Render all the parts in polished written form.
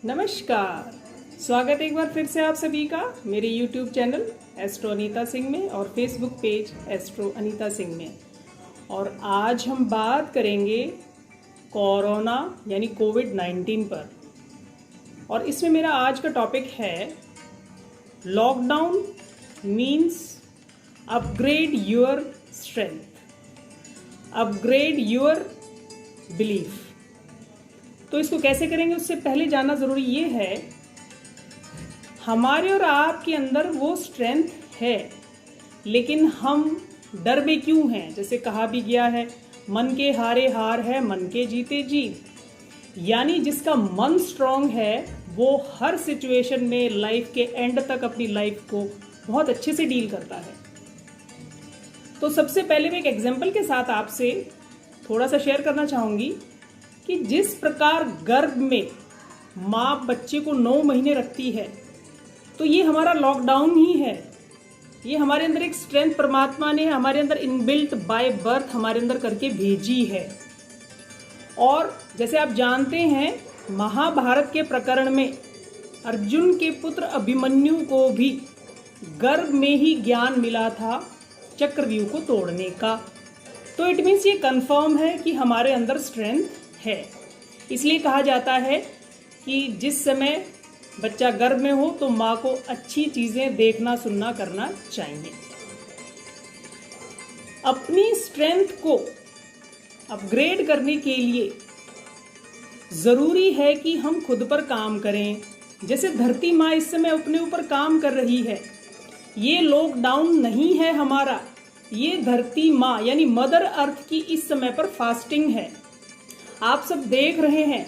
नमस्कार। स्वागत है एक बार फिर से आप सभी का मेरे YouTube channel astro Anita Singh में और Facebook page astro Anita Singh में। और आज हम बात करेंगे कोरोना यानी कोविड-19 पर। और इसमें मेरा आज का टॉपिक है lockdown means upgrade your strength, upgrade your belief. तो इसको कैसे करेंगे उससे पहले जानना ज़रूरी ये है, हमारे और आपके अंदर वो स्ट्रेंथ है, लेकिन हम डर में क्यों हैं। जैसे कहा भी गया है, मन के हारे हार है, मन के जीते जीत। यानी जिसका मन स्ट्रांग है वो हर सिचुएशन में लाइफ के एंड तक अपनी लाइफ को बहुत अच्छे से डील करता है। तो सबसे पहले मैं एक एग्जाम्पल के साथ आपसे थोड़ा सा शेयर करना चाहूँगी कि जिस प्रकार गर्भ में माँ बच्चे को 9 महीने रखती है, तो ये हमारा लॉकडाउन ही है। ये हमारे अंदर एक स्ट्रेंथ परमात्मा ने हमारे अंदर इनबिल्ट बाय बर्थ हमारे अंदर करके भेजी है। और जैसे आप जानते हैं, महाभारत के प्रकरण में अर्जुन के पुत्र अभिमन्यु को भी गर्भ में ही ज्ञान मिला था चक्रव्यूह को तोड़ने का। तो इट मीन्स ये कंफर्म है कि हमारे अंदर स्ट्रेंथ है। इसलिए कहा जाता है कि जिस समय बच्चा गर्भ में हो तो माँ को अच्छी चीज़ें देखना सुनना करना चाहिए। अपनी स्ट्रेंथ को अपग्रेड करने के लिए ज़रूरी है कि हम खुद पर काम करें। जैसे धरती माँ इस समय अपने ऊपर काम कर रही है। ये लॉकडाउन नहीं है हमारा, ये धरती माँ यानी मदर अर्थ की इस समय पर फास्टिंग है। आप सब देख रहे हैं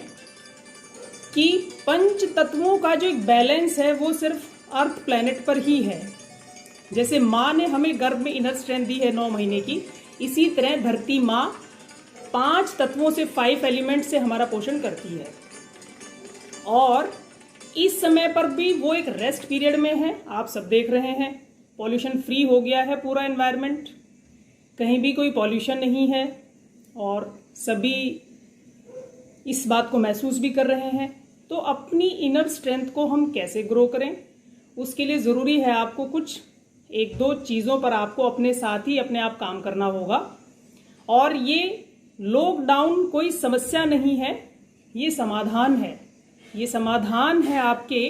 कि पंच तत्वों का जो एक बैलेंस है वो सिर्फ अर्थ प्लैनेट पर ही है। जैसे माँ ने हमें गर्भ में इनर स्ट्रेंथ दी है 9 महीने की, इसी तरह धरती माँ 5 तत्वों से 5 एलिमेंट से हमारा पोषण करती है। और इस समय पर भी वो एक रेस्ट पीरियड में है। आप सब देख रहे हैं, पॉल्यूशन फ्री हो गया है पूरा एनवायरनमेंट, कहीं भी कोई पॉल्यूशन नहीं है और सभी इस बात को महसूस भी कर रहे हैं। तो अपनी इनर स्ट्रेंथ को हम कैसे ग्रो करें, उसके लिए ज़रूरी है आपको कुछ 1-2 चीज़ों पर आपको अपने साथ ही अपने आप काम करना होगा। और ये लॉकडाउन कोई समस्या नहीं है, ये समाधान है। ये समाधान है आपके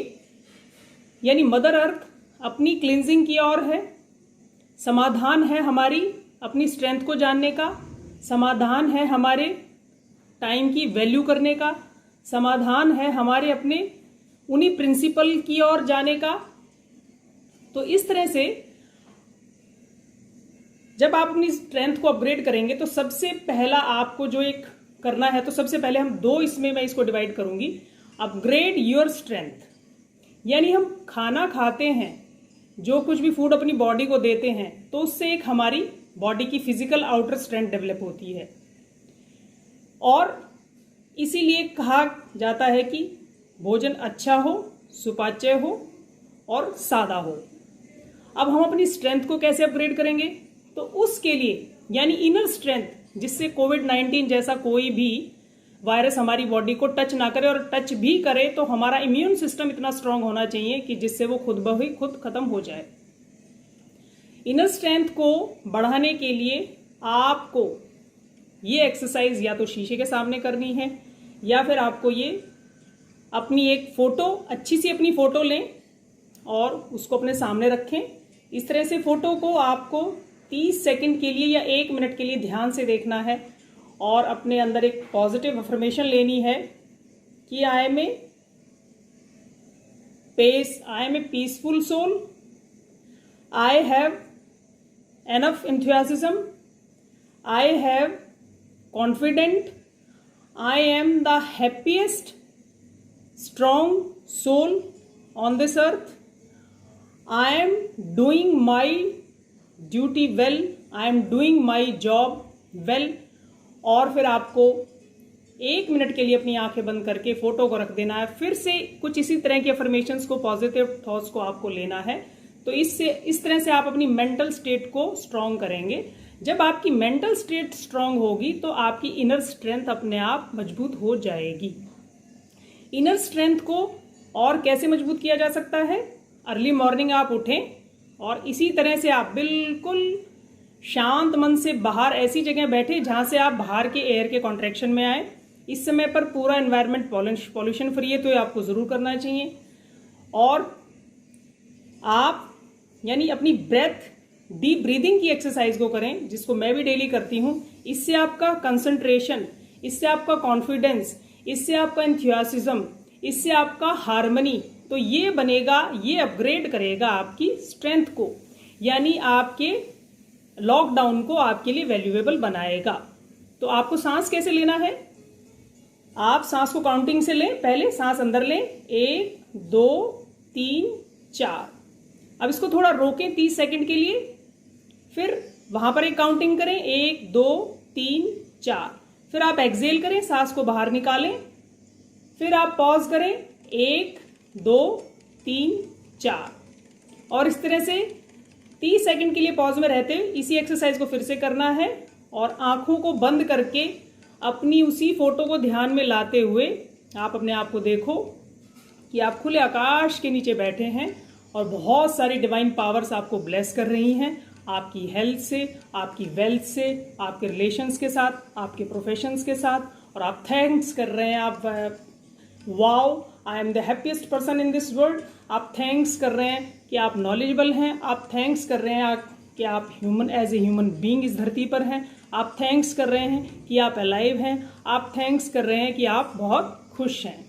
यानी मदर अर्थ अपनी क्लिनजिंग की ओर है। समाधान है हमारी अपनी स्ट्रेंथ को जानने का। समाधान है हमारे टाइम की वैल्यू करने का। समाधान है हमारे अपने उन्हीं प्रिंसिपल की ओर जाने का। तो इस तरह से जब आप अपनी स्ट्रेंथ को अपग्रेड करेंगे तो सबसे पहला आपको जो एक करना है, तो सबसे पहले हम 2 इसमें मैं इसको डिवाइड करूंगी। अपग्रेड योर स्ट्रेंथ यानी हम खाना खाते हैं, जो कुछ भी फूड अपनी बॉडी को देते हैं, तो उससे एक हमारी बॉडी की फिजिकल आउटर स्ट्रेंथ डेवलप होती है। और इसीलिए कहा जाता है कि भोजन अच्छा हो, सुपाच्य हो और सादा हो। अब हम अपनी स्ट्रेंथ को कैसे अपग्रेड करेंगे, तो उसके लिए यानी इनर स्ट्रेंथ, जिससे कोविड-19 जैसा कोई भी वायरस हमारी बॉडी को टच ना करे, और टच भी करे तो हमारा इम्यून सिस्टम इतना स्ट्रांग होना चाहिए कि जिससे वो खुद ब खुद खत्म हो जाए। इनर स्ट्रेंथ को बढ़ाने के लिए आपको ये एक्सरसाइज या तो शीशे के सामने करनी है, या फिर आपको ये अपनी एक फ़ोटो, अच्छी सी अपनी फ़ोटो लें और उसको अपने सामने रखें। इस तरह से फ़ोटो को आपको 30 सेकंड के लिए या 1 मिनट के लिए ध्यान से देखना है और अपने अंदर एक पॉजिटिव अफर्मेशन लेनी है कि I am a peaceful soul, I have enough enthusiasm, I have confident, I am the happiest strong soul on this earth, I am doing my duty well, I am doing my job well। और फिर आपको 1 minute के लिए अपनी आंखें बंद करके photo को रख देना है। फिर से कुछ इसी तरह के अफर्मेशंस को, पॉजिटिव थॉट्स को आपको लेना है। तो इस तरह से आप अपनी मेंटल स्टेट को स्ट्रांग करेंगे। जब आपकी मेंटल स्टेट स्ट्रांग होगी तो आपकी इनर स्ट्रेंथ अपने आप मजबूत हो जाएगी। इनर स्ट्रेंथ को और कैसे मजबूत किया जा सकता है? अर्ली मॉर्निंग आप उठें और इसी तरह से आप बिल्कुल शांत मन से बाहर ऐसी जगह बैठे जहां से आप बाहर के एयर के कॉन्ट्रैक्शन में आए। इस समय पर पूरा एनवायरनमेंट पॉल्यूशन फ्री है, तो ये आपको ज़रूर करना चाहिए। और आप यानी अपनी ब्रेथ डीप ब्रीदिंग की एक्सरसाइज को करें, जिसको मैं भी डेली करती हूँ। इससे आपका कंसंट्रेशन, इससे आपका कॉन्फिडेंस, इससे आपका एंथुसियाज्म, इससे आपका हार्मनी, तो ये बनेगा, ये अपग्रेड करेगा आपकी स्ट्रेंथ को, यानी आपके लॉकडाउन को आपके लिए वैल्यूएबल बनाएगा। तो आपको सांस कैसे लेना है? आप सांस को काउंटिंग से लें। पहले सांस अंदर लें, 1 2 3 4। अब इसको थोड़ा रोकें 30 सेकंड के लिए, फिर वहां पर एक काउंटिंग करें, 1 2 3 4। फिर आप एक्सहेल करें, सांस को बाहर निकालें, फिर आप पॉज करें, 1 2 3 4। और इस तरह से 30 सेकंड के लिए पॉज में रहते हुए इसी एक्सरसाइज को फिर से करना है। और आंखों को बंद करके अपनी उसी फोटो को ध्यान में लाते हुए आप अपने आप को देखो कि आप खुले आकाश के नीचे बैठे हैं और बहुत सारी डिवाइन पावर्स आपको ब्लेस कर रही हैं, आपकी हेल्थ से, आपकी वेल्थ से, आपके रिलेशंस के साथ, आपके प्रोफेशंस के साथ। और आप थैंक्स कर रहे हैं, आप wow I am the happiest person in this world. आप थैंक्स कर रहे हैं कि आप नॉलेजेबल हैं, आप थैंक्स कर रहे हैं कि आप human as a human being इस धरती पर हैं, आप थैंक्स कर रहे हैं कि आप अलाइव हैं, आप थैंक्स कर रहे हैं कि आप बहुत खुश हैं।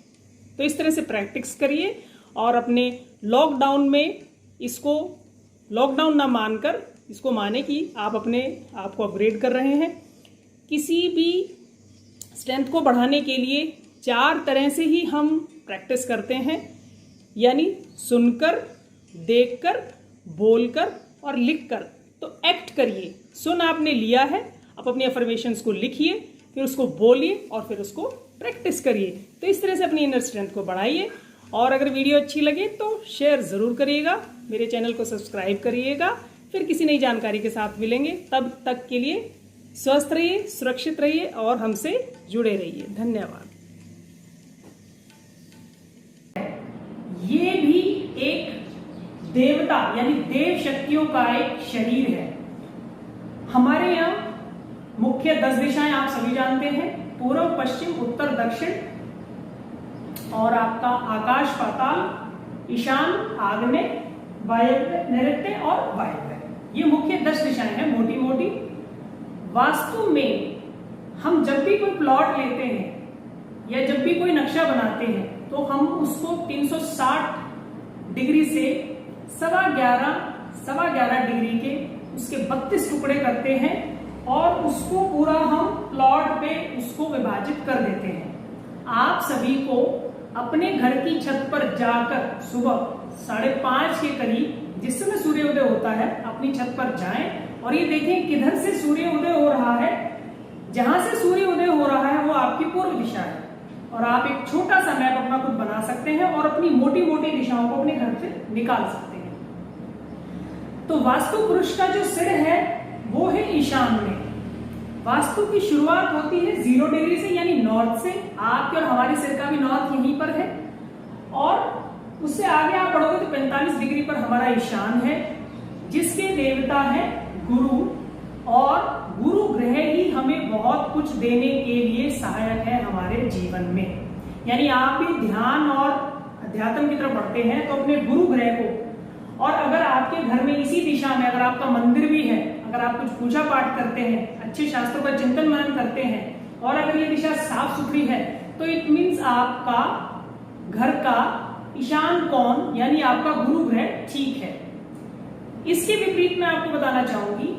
तो इस तरह से प्रैक्टिस करिए और अपने लॉकडाउन में इसको लॉकडाउन ना मानकर इसको माने कि आप अपने आप को अपग्रेड कर रहे हैं। किसी भी स्ट्रेंथ को बढ़ाने के लिए 4 तरह से ही हम प्रैक्टिस करते हैं, यानी सुनकर, देखकर, बोलकर और लिखकर। तो एक्ट करिए। सुन आपने लिया है, आप अपनी अफर्मेशंस को लिखिए, फिर उसको बोलिए और फिर उसको प्रैक्टिस करिए। तो इस तरह से अपनी इनर स्ट्रेंथ को बढ़ाइए। और अगर वीडियो अच्छी लगे तो शेयर ज़रूर करिएगा, मेरे चैनल को सब्सक्राइब करिएगा। फिर किसी नई जानकारी के साथ मिलेंगे, तब तक के लिए स्वस्थ रहिए, सुरक्षित रहिए और हमसे जुड़े रहिए। धन्यवाद। ये भी एक देवता यानी देव शक्तियों का एक शरीर है। हमारे यहाँ मुख्य 10 दिशाएं आप सभी जानते हैं, पूर्व, पश्चिम, उत्तर, दक्षिण और आपका आकाश, पाताल, ईशान, आग्नेय, वायव्य, नैऋत्य और वायव्य। ये मुख्य 10 दिशाएं हैं मोटी मोटी। वास्तु में हम जब भी कोई प्लॉट लेते हैं या जब भी कोई नक्शा बनाते हैं तो हम उसको 360 डिग्री से 11.25 डिग्री के उसके 32 टुकड़े करते हैं और उसको पूरा हम प्लॉट पे उसको विभाजित कर देते हैं। आप सभी को अपने घर की छत पर जाकर सुबह 5:30 के करीब, जिस समय सूर्योदय होता है, अपनी छत पर जाएं और ये देखें किधर से सूर्योदय हो रहा है। जहां से सूर्योदय हो रहा है वो आपकी पूर्व दिशा है और आप एक छोटा सा मैप अपना खुद बना सकते हैं और अपनी मोटी मोटी दिशाओं को अपने घर से निकाल सकते हैं। तो वास्तु पुरुष का जो सिर है वो है ईशान में। वास्तु की शुरुआत होती है 0 डिग्री से यानी नॉर्थ से। आपके और हमारे सिर का भी नॉर्थ यहीं पर है और उससे आगे आप बढ़ोगे तो 45 डिग्री पर हमारा ईशान है, जिसके देवता है गुरु। और गुरु ग्रह ही हमें बहुत कुछ देने के लिए सहायक है हमारे जीवन में। यानी आप भी ध्यान और अध्यात्म की तरफ बढ़ते हैं तो अपने गुरु ग्रह को, और अगर आपके घर में इसी दिशा में अगर आपका मंदिर भी है, अगर आप कुछ पूजा पाठ करते हैं, अच्छे शास्त्रों का चिंतन मनन करते हैं और अगर ये दिशा साफ सुथरी है तो इट मीन्स आपका घर का ईशान कोण यानी आपका गुरु ग्रह ठीक है। इसके विपरीत मैं आपको बताना चाहूंगी,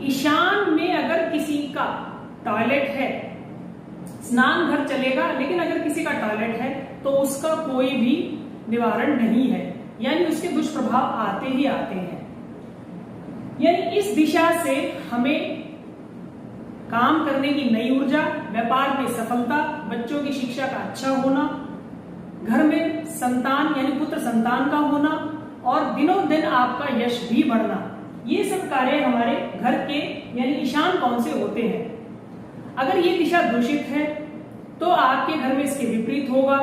ईशान में अगर किसी का टॉयलेट है, स्नान घर चलेगा, लेकिन अगर किसी का टॉयलेट है तो उसका कोई भी निवारण नहीं है, यानी उसके दुष्प्रभाव आते ही आते हैं। यानी इस दिशा से हमें काम करने की नई ऊर्जा, व्यापार में सफलता, बच्चों की शिक्षा का अच्छा होना, घर में संतान यानी पुत्र संतान का होना और दिनों दिन आपका यश भी बढ़ना, ये सब कार्य हमारे घर के यानी ईशान कोण से होते हैं। अगर ये दिशा दूषित है तो आपके घर में इसके विपरीत होगा,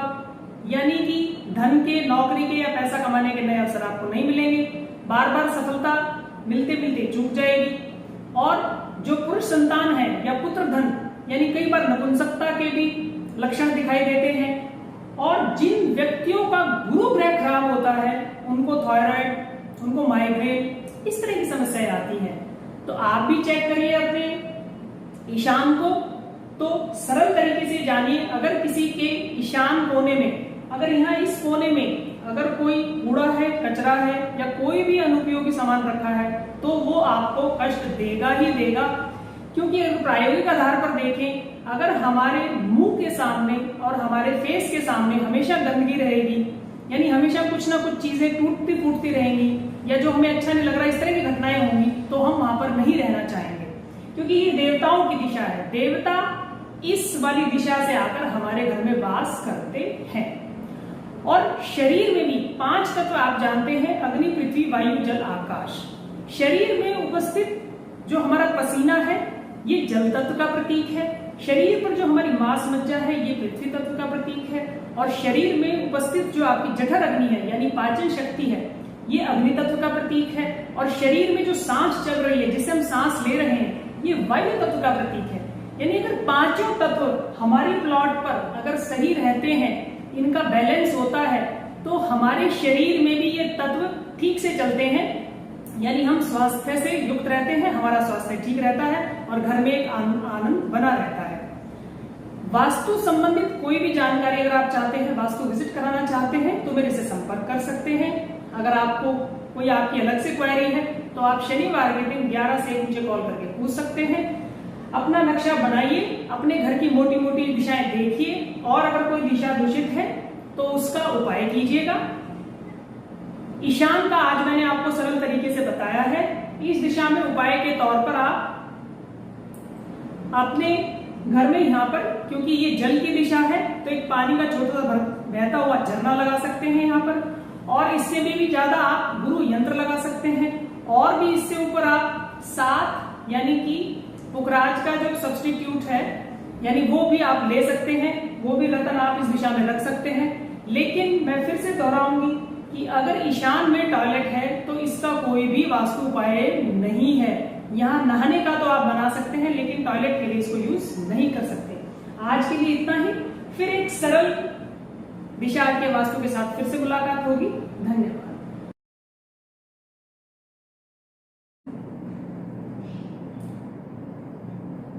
यानी कि धन के, नौकरी के या पैसा कमाने के नए अवसर आपको नहीं मिलेंगे, बार बार सफलता मिलते मिलते चूक जाएगी। और जो पुरुष संतान है या पुत्र धन, यानी कई बार नपुंसकता के भी लक्षण दिखाई देते हैं। और जिन व्यक्तियों का गुरु ग्रह खराब होता है उनको थायराइड, उनको माइग्रेन, इस तरह की समस्याएं आती हैं। तो आप भी चेक करिए अपने ईशान को। तो सरल तरीके से जानिए, अगर किसी के ईशान कोने में, अगर यहाँ इस कोने में अगर कोई कूड़ा है, कचरा है या कोई भी अनुपयोगी सामान रखा है तो वो आपको कष्ट देगा ही देगा। क्योंकि अगर प्रायोगिक आधार पर देखें, अगर हमारे मुंह के सामने और हमारे फेस के सामने हमेशा गंदगी रहेगी, यानी हमेशा कुछ ना कुछ चीजें टूटती फूटती रहेंगी या जो हमें अच्छा नहीं लग रहा, इस तरह की घटनाएं होंगी, तो हम वहां पर नहीं रहना चाहेंगे। क्योंकि ये देवताओं की दिशा है, देवता इस वाली दिशा से आकर हमारे घर में वास करते हैं। और शरीर में भी 5 तत्व आप जानते हैं, अग्नि, पृथ्वी, वायु, जल, आकाश। शरीर में उपस्थित जो हमारा पसीना है ये जल तत्व का प्रतीक है। शरीर पर जो हमारी मांस मज्जा है ये पृथ्वी तत्व का प्रतीक है। और शरीर में उपस्थित जो आपकी जठर अग्नि है यानी पाचन शक्ति है ये अग्नि तत्व का प्रतीक है। और शरीर में जो सांस चल रही है, जिसे हम सांस ले रहे हैं, ये वायु तत्व का प्रतीक है। यानी अगर पांचों तत्व हमारी प्लॉट पर अगर सही रहते हैं, इनका बैलेंस होता है, तो हमारे शरीर में भी ये तत्व ठीक से चलते हैं, यानी हम स्वास्थ्य से युक्त रहते हैं, हमारा स्वास्थ्य ठीक रहता है और घर में एक आनंद बना रहता है। वास्तु संबंधित कोई भी जानकारी अगर आप चाहते हैं, वास्तु विजिट कराना चाहते हैं, तो मेरे से संपर्क कर सकते हैं। अगर आपको कोई आपकी अलग से क्वेरी है तो आप शनिवार के दिन 11 से मुझे कॉल करके पूछ सकते हैं। अपना नक्शा बनाइए, अपने घर की मोटी मोटी दिशाएं देखिए और अगर कोई दिशा दूषित है तो उसका उपाय कीजिएगा। ईशान का आज मैंने आपको सरल तरीके से बताया है। इस दिशा में उपाय के तौर पर आप अपने घर में यहाँ पर, क्योंकि ये जल की दिशा है, तो एक पानी का छोटा सा बहता हुआ झरना लगा सकते हैं यहाँ पर। और इससे भी ज्यादा आप गुरु यंत्र लगा सकते हैं। और भी इससे ऊपर आप 7 यानी कि पुखराज का जो सब्स्टिट्यूट है, यानी वो भी आप ले सकते हैं, वो भी रतन आप इस दिशा में रख सकते हैं। लेकिन मैं फिर से दोहराऊंगी कि अगर ईशान में टॉयलेट है तो इसका कोई भी वास्तु उपाय नहीं है। यहाँ नहाने का तो आप बना सकते हैं, लेकिन टॉयलेट के लिए इसको यूज नहीं कर सकते। आज के लिए इतना ही, फिर एक सरल दिशा के वास्तु के साथ फिर से मुलाकात होगी। धन्यवाद।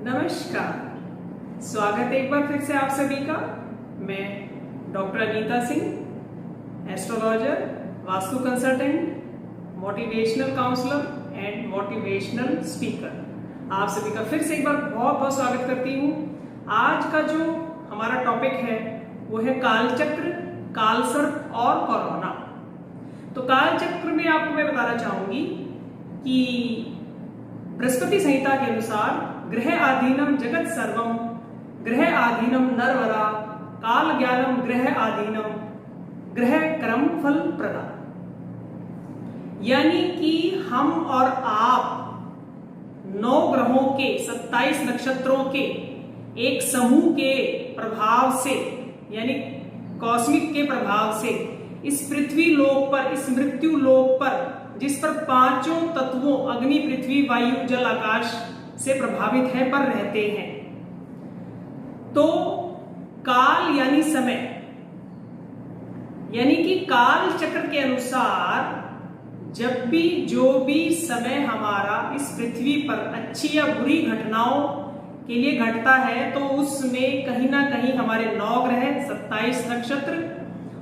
नमस्कार, स्वागत है एक बार फिर से आप सभी का। मैं doctor Anita Singh, astrologer, vastu consultant, motivational counsellor and motivational speaker, आप सभी का फिर से एक बार बहुत बहुत स्वागत करती हूँ। आज का जो हमारा टॉपिक है वो है कालचक्र, कालसर्प और कोरोना। तो कालचक्र में आपको मैं बताना चाहूंगी कि बृहस्पति संहिता के अनुसार ग्रह आधीनम जगत सर्वम, ग्रह आधीनम नरवरा, काल ज्ञानम ग्रह आधीनम, ग्रह कर्म फल प्रदा। यानी कि हम और आप 9 ग्रहों के 27 नक्षत्रों के एक समूह के प्रभाव से, यानी कॉस्मिक के प्रभाव से इस पृथ्वी लोक पर, इस मृत्यु लोक पर, जिस पर 5 तत्वों अग्नि, पृथ्वी, वायु, जल, आकाश से प्रभावित है, पर रहते हैं। तो काल यानी समय, यानी कि काल चक्र के अनुसार जब भी जो भी समय हमारा इस पृथ्वी पर अच्छी या बुरी घटनाओं के लिए घटता है, तो उसमें कहीं ना कहीं हमारे 9 ग्रह, 27 नक्षत्र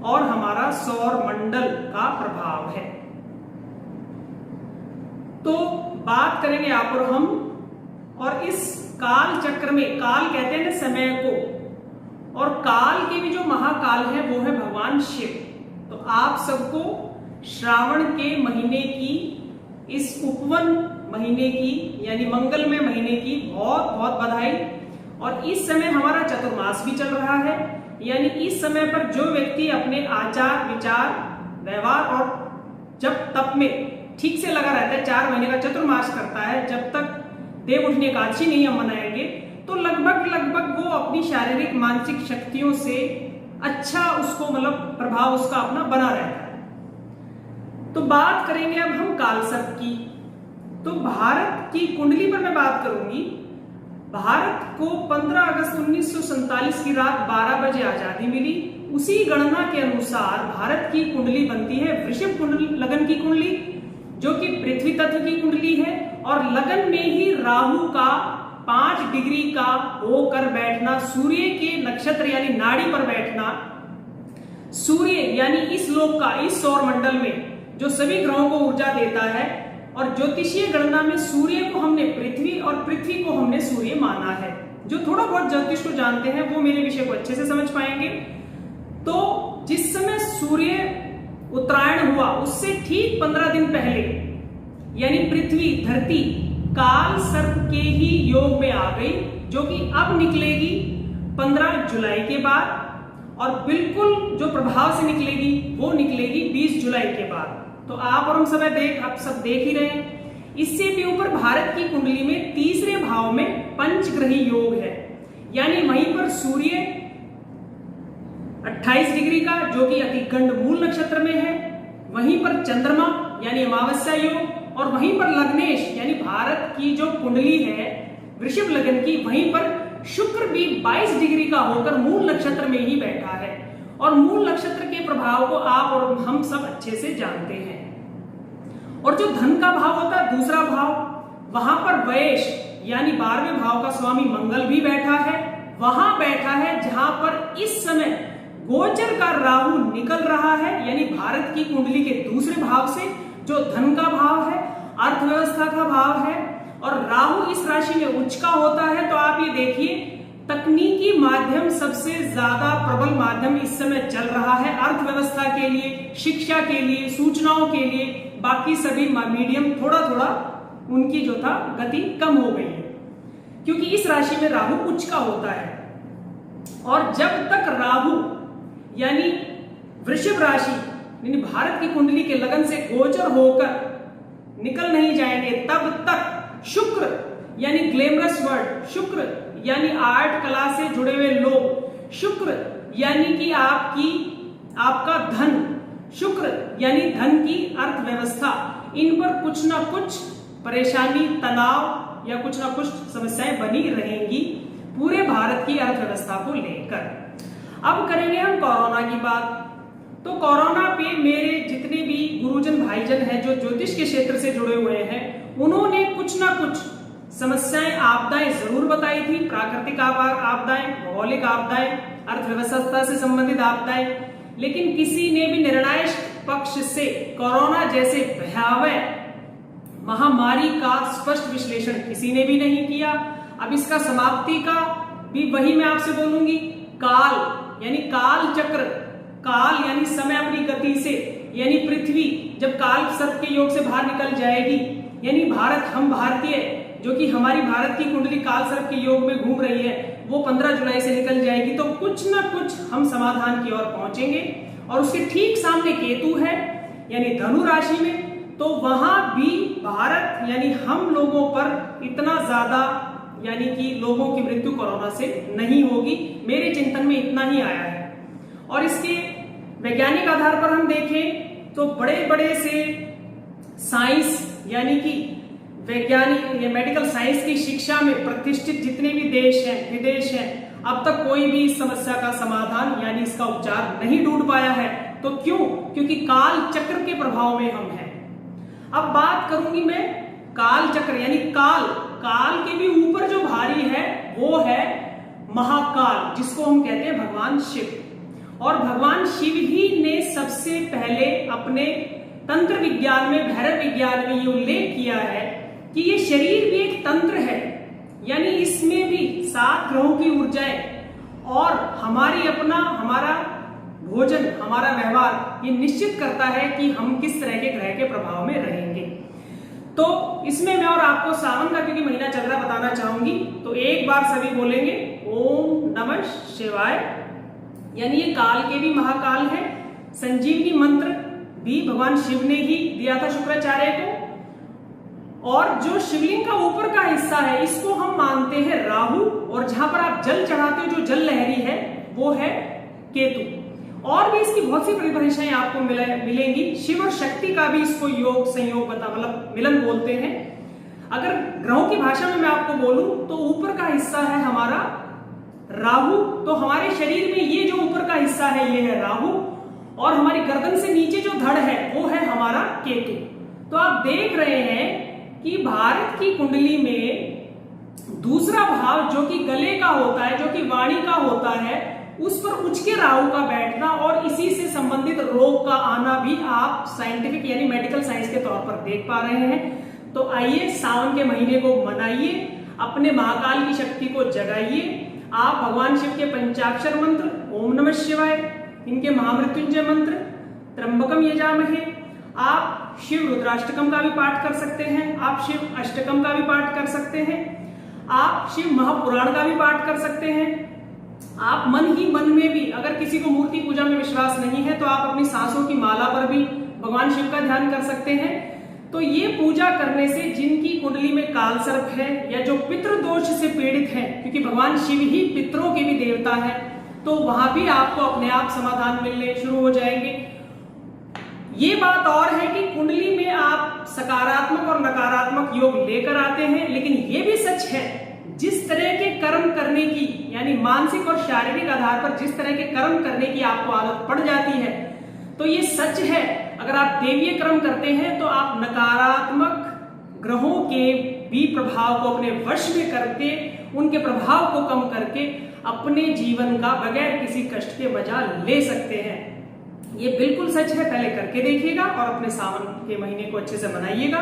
और हमारा सौर मंडल का प्रभाव है। तो बात करेंगे आप और हम, और इस काल चक्र में, काल कहते हैं ना समय को, और काल के भी जो महाकाल है वो है भगवान शिव। तो आप सबको श्रावण के महीने की, इस उपवन महीने की, यानी मंगलमय महीने की बहुत बहुत बधाई। और इस समय हमारा चतुर्मास भी चल रहा है, यानी इस समय पर जो व्यक्ति अपने आचार, विचार, व्यवहार और जब तप में ठीक से लगा रहता है, 4 महीने का चतुर्मास करता है, जब तक देव उठनी एकादशी नहीं हम मनाएंगे, तो लगभग वो अपनी शारीरिक मानसिक शक्तियों से अच्छा उसको मतलब प्रभाव उसका अपना बना रहता है। तो बात करेंगे अब हम कालसर्प की। तो भारत की कुंडली पर मैं बात करूंगी। भारत को 15 अगस्त 1947 की रात 12 बजे आजादी मिली। उसी गणना के अनुसार भारत की कुंडली बनती है वृषभ कुंडली, लगन की कुंडली, जो कि पृथ्वी तत्व की कुंडली है। और लगन में ही राहु का 5 डिग्री का होकर बैठना, सूर्य के नक्षत्र यानी नाड़ी पर बैठना, सूर्य यानी इस लोक का, इस सौर मंडल में जो सभी ग्रहों को ऊर्जा देता है। और ज्योतिषीय गणना में सूर्य को हमने पृथ्वी और पृथ्वी को हमने सूर्य माना है। जो थोड़ा बहुत ज्योतिष को जानते हैं वो मेरे विषय को अच्छे से समझ पाएंगे। तो जिस समय सूर्य उत्तरायण हुआ उससे ठीक 15 दिन पहले यानी पृथ्वी, धरती काल सर्प के ही योग में आ गई, जो कि अब निकलेगी 15 जुलाई के बाद, और बिल्कुल जो प्रभाव से निकलेगी वो निकलेगी 20 जुलाई के बाद। तो आप और हम सब देख ही रहे हैं। इससे भी ऊपर भारत की कुंडली में तीसरे भाव में पंचग्रही योग है, यानी वहीं पर सूर्य 28 डिग्री का, जो कि अतिगंड मूल नक्षत्र में है, वहीं पर चंद्रमा यानी अमावस्या योग, और वहीं पर लग्नेश यानी भारत की जो कुंडली है वृषभ लगन की, वहीं पर शुक्र भी 22 डिग्री का होकर मूल नक्षत्र में ही बैठा है। और मूल नक्षत्र के प्रभाव को आप और हम सब अच्छे से जानते हैं। और जो धन का भाव होता है दूसरा भाव, वहां पर वैश यानी 12वें भाव का स्वामी मंगल भी बैठा है। वहां बैठा है जहां पर इस समय गोचर का राहु निकल रहा है, यानी भारत की कुंडली के दूसरे भाव से, जो धन का भाव है, अर्थव्यवस्था का भाव है। और राहु इस राशि में उच्च का होता है। तो आप ये देखिए, तकनीकी माध्यम सबसे ज्यादा प्रबल माध्यम इस समय चल रहा है अर्थव्यवस्था के लिए, शिक्षा के लिए, सूचनाओं के लिए। बाकी सभी मीडियम थोड़ा थोड़ा उनकी जो था गति कम हो गई है, क्योंकि इस राशि में राहु उच्च का होता है। और जब तक राहु यानी वृषभ राशि यानी भारत की कुंडली के लगन से गोचर होकर निकल नहीं जाएंगे, तब तक शुक्र यानी ग्लैमरस वर्ड, शुक्र यानी आर्ट कला से जुड़े हुए लोग, शुक्र यानी कि आपका धन, शुक्र यानी धन की अर्थव्यवस्था, इन पर कुछ ना कुछ परेशानी, तनाव या कुछ ना कुछ समस्याएं बनी रहेंगी पूरे भारत की अर्थव्यवस्था को लेकर। अब करेंगे हम कोरोना की बात। तो कोरोना पे मेरे जितने भी गुरुजन भाईजन हैं जो ज्योतिष के क्षेत्र से जुड़े हुए हैं, उन्होंने कुछ ना कुछ समस्याएं, आपदाएं जरूर बताई थी। प्राकृतिक आपदाएं, भौगोलिक आपदाएं, अर्थव्यवस्था से संबंधित आपदाएं, लेकिन किसी ने भी निर्णायक पक्ष से कोरोना जैसे भयावह महामारी का स्पष्ट विश्लेषण किसी ने भी नहीं किया। अब इसका समाप्ति का भी वही मैं आपसे बोलूंगी, काल यानी काल चक्र, काल यानी समय अपनी गति से, यानी पृथ्वी जब काल सर्प के योग से बाहर निकल जाएगी, यानी भारत, हम भारतीय, जो कि हमारी भारत की कुंडली काल सर्प के योग में घूम रही है, वो 15 जुलाई से निकल जाएगी। तो कुछ ना कुछ हम समाधान की ओर पहुंचेंगे। और उसके ठीक सामने केतु है यानी धनु राशि में, तो वहां भी भारत यानी हम लोगों पर इतना ज्यादा यानी कि लोगों की मृत्यु कोरोना से नहीं होगी। मेरे चिंतन में इतना ही आया है। और इसके वैज्ञानिक आधार पर हम देखें तो बड़े बड़े से साइंस यानी कि वैज्ञानिक या मेडिकल साइंस की शिक्षा में प्रतिष्ठित जितने भी देश हैं, विदेश हैं, अब तक कोई भी इस समस्या का समाधान यानी इसका उपचार नहीं ढूंढ पाया है। तो क्यों? क्योंकि काल चक्र के प्रभाव में हम हैं। अब बात करूंगी मैं काल चक्र यानी काल के भी ऊपर जो भारी है वो है महाकाल, जिसको हम कहते हैं भगवान शिव। और भगवान शिव ही ने सबसे पहले अपने तंत्र विज्ञान में, भैरव विज्ञान में ये उल्लेख किया है कि ये शरीर भी एक तंत्र है, यानी इसमें भी 7 ग्रहों की ऊर्जाएं और हमारा भोजन, हमारा व्यवहार ये निश्चित करता है कि हम किस तरह के ग्रह के प्रभाव में रहेंगे। तो इसमें मैं और आपको सावन का क्योंकि महीना चल रहा बताना चाहूंगी। तो एक बार सभी बोलेंगे ओम नमः शिवाय, यानी ये काल के भी महाकाल है। संजीवनी मंत्र भी भगवान शिव ने ही दिया था शुक्राचार्य को। और जो शिवलिंग का ऊपर का हिस्सा है इसको हम मानते हैं राहु, और जहां पर आप जल चढ़ाते हो जो जल केतु। और भी इसकी बहुत सी परिभाषाएं आपको मिलेंगी। शिव और शक्ति का भी इसको योग संयोग मतलब मिलन बोलते हैं। अगर ग्रहों की भाषा में मैं आपको बोलूं तो ऊपर का हिस्सा है हमारा राहु, तो हमारे शरीर में ये जो ऊपर का हिस्सा है ये है राहु, और हमारी गर्दन से नीचे जो धड़ है वो है हमारा केतु। तो आप देख रहे हैं कि भारत की कुंडली में दूसरा भाव जो कि गले का होता है, जो कि वाणी का होता है, उस पर उच्च के राहु का बैठना और इसी से संबंधित रोग का आना भी आप साइंटिफिक यानी मेडिकल साइंस के तौर पर देख पा रहे हैं। तो आइए सावन के महीने को मनाइए, अपने महाकाल की शक्ति को जगाइए। आप भगवान शिव के पंचाक्षर मंत्र ओम नमः शिवाय, इनके महामृत्युंजय मंत्र त्र्यंबकम यजामहे, आप शिव रुद्राष्टकम का भी पाठ कर सकते हैं, आप शिव अष्टकम का भी पाठ कर सकते हैं, आप शिव महापुराण का भी पाठ कर सकते हैं। आप मन ही मन में भी, अगर किसी को मूर्ति पूजा में विश्वास नहीं है तो आप अपनी सांसों की माला पर भी भगवान शिव का ध्यान कर सकते हैं। तो ये पूजा करने से जिनकी कुंडली में काल सर्प है या जो पितृ दोष से पीड़ित है, क्योंकि भगवान शिव ही पितरों के भी देवता है, तो वहां भी आपको अपने आप समाधान मिलने शुरू हो जाएंगे। ये बात और है कि कुंडली में आप सकारात्मक और नकारात्मक योग लेकर आते हैं, लेकिन ये भी सच है जिस तरह के कर्म करने की यानी मानसिक और शारीरिक आधार पर जिस तरह के कर्म करने की आपको आदत पड़ जाती है, तो ये सच है अगर आप देवीय कर्म करते हैं तो आप नकारात्मक ग्रहों के भी प्रभाव को अपने वश में करके उनके प्रभाव को कम करके अपने जीवन का बगैर किसी कष्ट के मजा ले सकते हैं। ये बिल्कुल सच है, पहले करके देखिएगा और अपने सावन के महीने को अच्छे से मनाइएगा।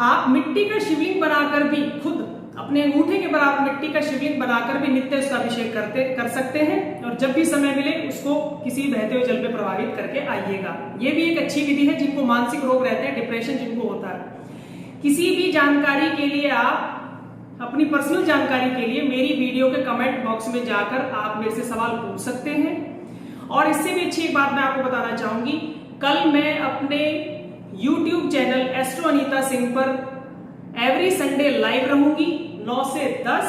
आप मिट्टी का शिवलिंग बनाकर भी खुद अपने अंगूठे के बराबर मिट्टी का शिवलिंग बनाकर भी नित्य उसका अभिषेक कर सकते हैं, और जब भी समय मिले उसको किसी बहते हुए जल पे प्रभावित करके आइएगा। ये भी एक अच्छी विधि है जिनको मानसिक रोग रहते हैं, डिप्रेशन जिनको होता है। किसी भी जानकारी के लिए आप अपनी पर्सनल जानकारी के लिए मेरी वीडियो के कमेंट बॉक्स में जाकर आप मेरे से सवाल पूछ सकते हैं। और इससे भी अच्छी एक बात मैं आपको बताना चाहूंगी, कल मैं अपने YouTube channel astro Anita Singh पर एवरी संडे लाइव रहूंगी 9 से 10,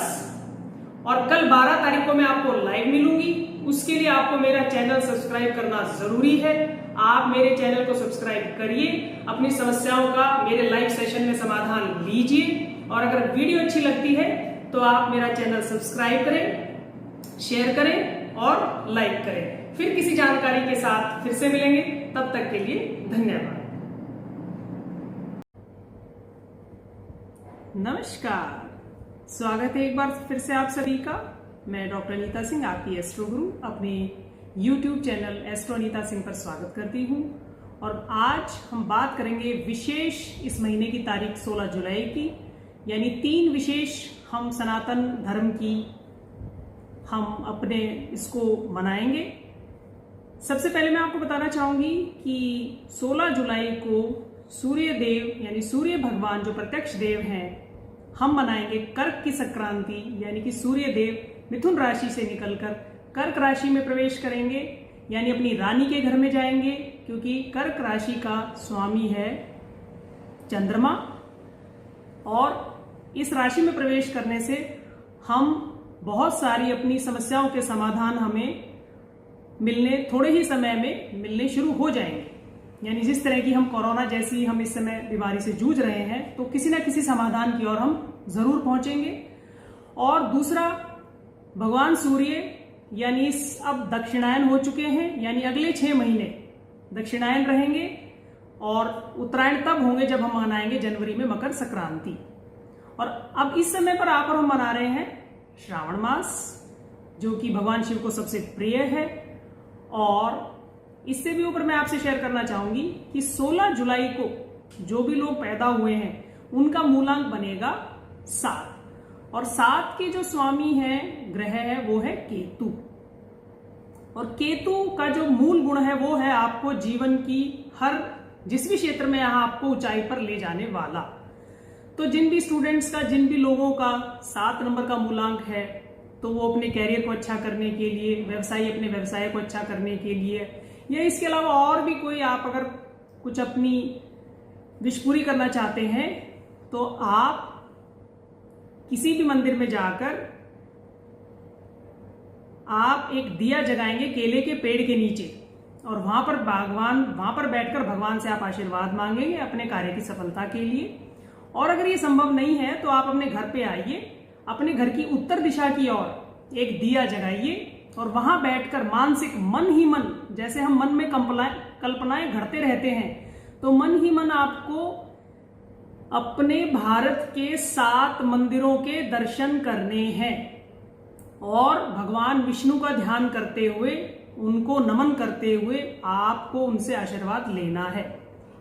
और कल 12 तारीख को मैं आपको लाइव मिलूंगी। उसके लिए आपको मेरा चैनल सब्सक्राइब करना जरूरी है। आप मेरे चैनल को सब्सक्राइब करिए, अपनी समस्याओं का मेरे लाइव सेशन में समाधान लीजिए, और अगर वीडियो अच्छी लगती है तो आप मेरा चैनल सब्सक्राइब करें, शेयर करें और लाइक करें। फिर किसी जानकारी के साथ फिर से मिलेंगे, तब तक के लिए धन्यवाद। नमस्कार, स्वागत है एक बार फिर से आप सभी का। मैं डॉक्टर अनीता सिंह, आपकी एस्ट्रो गुरु, अपने YouTube channel astro Anita Singh पर स्वागत करती हूं। और आज हम बात करेंगे विशेष इस महीने की तारीख 16 जुलाई की, यानी 3 विशेष हम सनातन धर्म की हम अपने इसको मनाएंगे। सबसे पहले मैं आपको बताना चाहूंगी कि 16 जुलाई को सूर्य देव यानी सूर्य भगवान जो प्रत्यक्ष देव हैं, हम मनाएंगे कर्क की संक्रांति, यानी कि सूर्य देव मिथुन राशि से निकलकर कर्क राशि में प्रवेश करेंगे, यानी अपनी रानी के घर में जाएंगे, क्योंकि कर्क राशि का स्वामी है चंद्रमा। और इस राशि में प्रवेश करने से हम बहुत सारी अपनी समस्याओं के समाधान हमें थोड़े ही समय में मिलने शुरू हो जाएंगे। यानी जिस तरह की हम कोरोना जैसी हम इस समय बीमारी से जूझ रहे हैं, तो किसी ना किसी समाधान की ओर हम जरूर पहुंचेंगे। और दूसरा, भगवान सूर्य यानी अब दक्षिणायन हो चुके हैं, यानी अगले 6 महीने दक्षिणायन रहेंगे, और उत्तरायण तब होंगे जब हम मनाएंगे जनवरी में मकर संक्रांति। और अब इस समय पर आप और हम मना रहे हैं श्रावण मास, जो कि भगवान शिव को सबसे प्रिय है। और इससे भी ऊपर मैं आपसे शेयर करना चाहूंगी कि 16 जुलाई को जो भी लोग पैदा हुए हैं उनका मूलांक बनेगा 7, और 7 के जो स्वामी है ग्रह है वो है केतु। और केतु का जो मूल गुण है वो है आपको जीवन की जिस भी क्षेत्र में आपको ऊंचाई पर ले जाने वाला। तो जिन भी स्टूडेंट्स का, जिन भी लोगों का 7 नंबर का मूलांक है, तो वो अपने कैरियर को अच्छा करने के लिए, अपने व्यवसाय को अच्छा करने के लिए, या इसके अलावा और भी कोई आप अगर कुछ अपनी विश पूरी करना चाहते हैं, तो आप किसी भी मंदिर में जाकर आप एक दिया जगाएंगे केले के पेड़ के नीचे और वहां पर बैठकर भगवान से आप आशीर्वाद मांगेंगे अपने कार्य की सफलता के लिए। और अगर ये संभव नहीं है तो आप अपने घर पे आइए, अपने घर की उत्तर दिशा की ओर एक दिया जगाइए और वहां बैठकर मानसिक मन ही मन, जैसे हम मन में कल्पनाएं घड़ते रहते हैं, तो मन ही मन आपको अपने भारत के 7 मंदिरों के दर्शन करने हैं और भगवान विष्णु का ध्यान करते हुए, उनको नमन करते हुए आपको उनसे आशीर्वाद लेना है।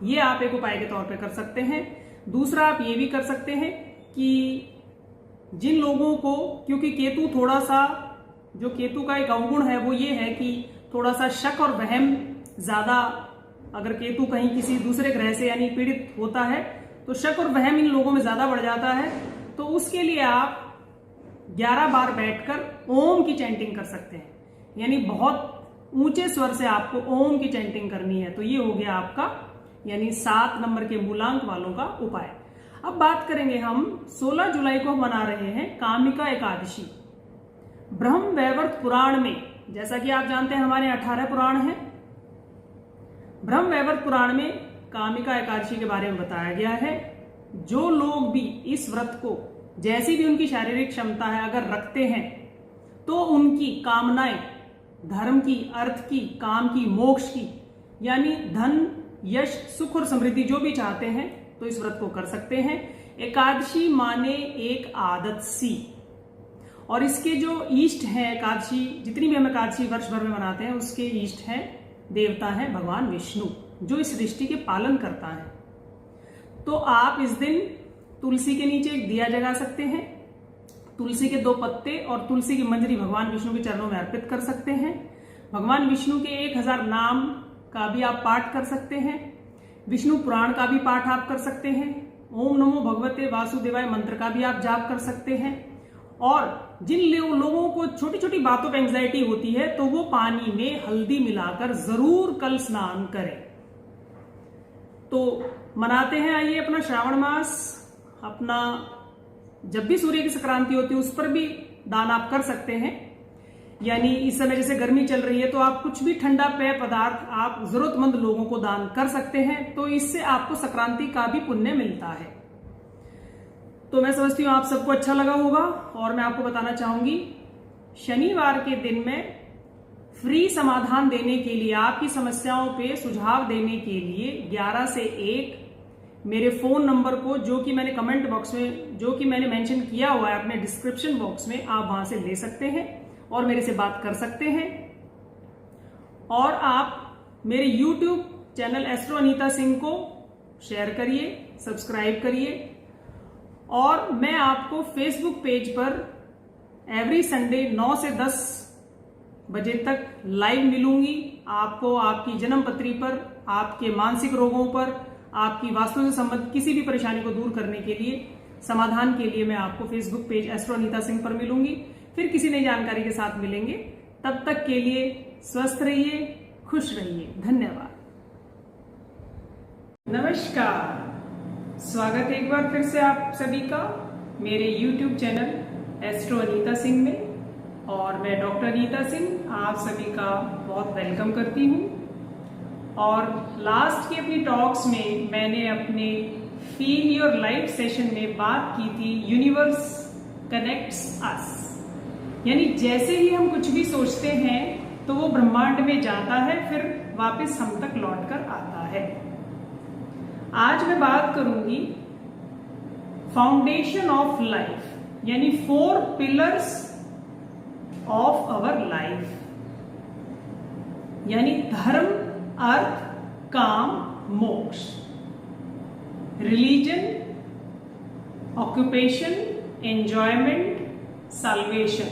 ये आप एक उपाय के तौर पे कर सकते हैं। दूसरा आप ये भी कर सकते हैं कि जिन लोगों को, क्योंकि केतु थोड़ा सा, जो केतु का एक अवगुण है वो ये है कि थोड़ा सा शक और वहम ज्यादा, अगर केतु कहीं किसी दूसरे ग्रह से यानी पीड़ित होता है तो शक और वहम इन लोगों में ज्यादा बढ़ जाता है। तो उसके लिए आप 11 बार बैठकर ओम की चैंटिंग कर सकते हैं, यानी बहुत ऊंचे स्वर से आपको ओम की चैंटिंग करनी है। तो ये हो गया आपका यानी 7 नंबर के मूलांक वालों का उपाय। अब बात करेंगे हम 16 जुलाई को मना रहे हैं कामिका एकादशी। ब्रह्म वैवर्त पुराण में, जैसा कि आप जानते हैं हमारे 18 पुराण हैं, ब्रह्म वैवर्त पुराण में कामिका एकादशी के बारे में बताया गया है। जो लोग भी इस व्रत को, जैसी भी उनकी शारीरिक क्षमता है, अगर रखते हैं तो उनकी कामनाएं धर्म की, अर्थ की, काम की, मोक्ष की, यानी धन, यश, सुख और समृद्धि जो भी चाहते हैं तो इस व्रत को कर सकते हैं। एकादशी माने एक आदत सी, और इसके जो ईष्ट हैं, एकादशी जितनी भी हम एकादशी वर्ष भर में मनाते हैं उसके ईष्ट हैं, देवता हैं भगवान विष्णु, जो इस सृष्टि के पालन करता है। तो आप इस दिन तुलसी के नीचे एक दिया जगा सकते हैं, तुलसी के 2 पत्ते और तुलसी की मंजरी भगवान विष्णु के चरणों में अर्पित कर सकते हैं। भगवान विष्णु के 1000 नाम का भी आप पाठ कर सकते हैं, विष्णु पुराण का भी पाठ आप कर सकते हैं, ओम नमो भगवते वासुदेवाय मंत्र का भी आप जाप कर सकते हैं। और जिन लोगों को छोटी छोटी बातों पर एंग्जाइटी होती है तो वो पानी में हल्दी मिलाकर जरूर कल स्नान करें। तो मनाते हैं आइए अपना श्रावण मास। अपना जब भी सूर्य की संक्रांति होती है उस पर भी दान आप कर सकते हैं, यानी इस समय जैसे गर्मी चल रही है तो आप कुछ भी ठंडा पेय पदार्थ आप जरूरतमंद लोगों को दान कर सकते हैं, तो इससे आपको संक्रांति का भी पुण्य मिलता है। तो मैं समझती हूँ आप सबको अच्छा लगा होगा। और मैं आपको बताना चाहूंगी, शनिवार के दिन में फ्री समाधान देने के लिए, आपकी समस्याओं पे सुझाव देने के लिए 11 से 1 मेरे फोन नंबर को, जो कि मैंने कमेंट बॉक्स में, जो कि मैंने मेंशन किया हुआ है अपने डिस्क्रिप्शन बॉक्स में, आप वहां से ले सकते हैं और मेरे से बात कर सकते हैं। और आप मेरे YouTube channel astro Anita Singh को शेयर करिए, सब्सक्राइब करिए। और मैं आपको फेसबुक पेज पर एवरी संडे 9 से 10 बजे तक लाइव मिलूंगी। आपको आपकी जन्म पत्री पर, आपके मानसिक रोगों पर, आपकी वास्तु से संबंधित किसी भी परेशानी को दूर करने के लिए, समाधान के लिए मैं आपको Facebook page astro Anita Singh पर मिलूंगी। फिर किसी नई जानकारी के साथ मिलेंगे। तब तक के लिए स्वस्थ रहिए, खुश रहिए। धन्यवाद। नमस्कार, स्वागत है एक बार फिर से आप सभी का मेरे YouTube channel astro Anita Singh में। और मैं डॉक्टर अनीता सिंह आप सभी का बहुत वेलकम करती हूँ। और लास्ट की अपनी टॉक्स में मैंने अपने फील योर लाइफ सेशन में बात की थी यूनिवर्स कनेक्ट्स अस, यानी जैसे ही हम कुछ भी सोचते हैं तो वो ब्रह्मांड में जाता है, फिर वापस हम तक लौट कर आता है। आज मैं बात करूंगी फाउंडेशन ऑफ लाइफ, यानी 4 पिलर्स ऑफ अवर लाइफ, यानी धर्म, अर्थ, काम, मोक्ष, रिलीजन, ऑक्यूपेशन, एंजॉयमेंट, साल्वेशन।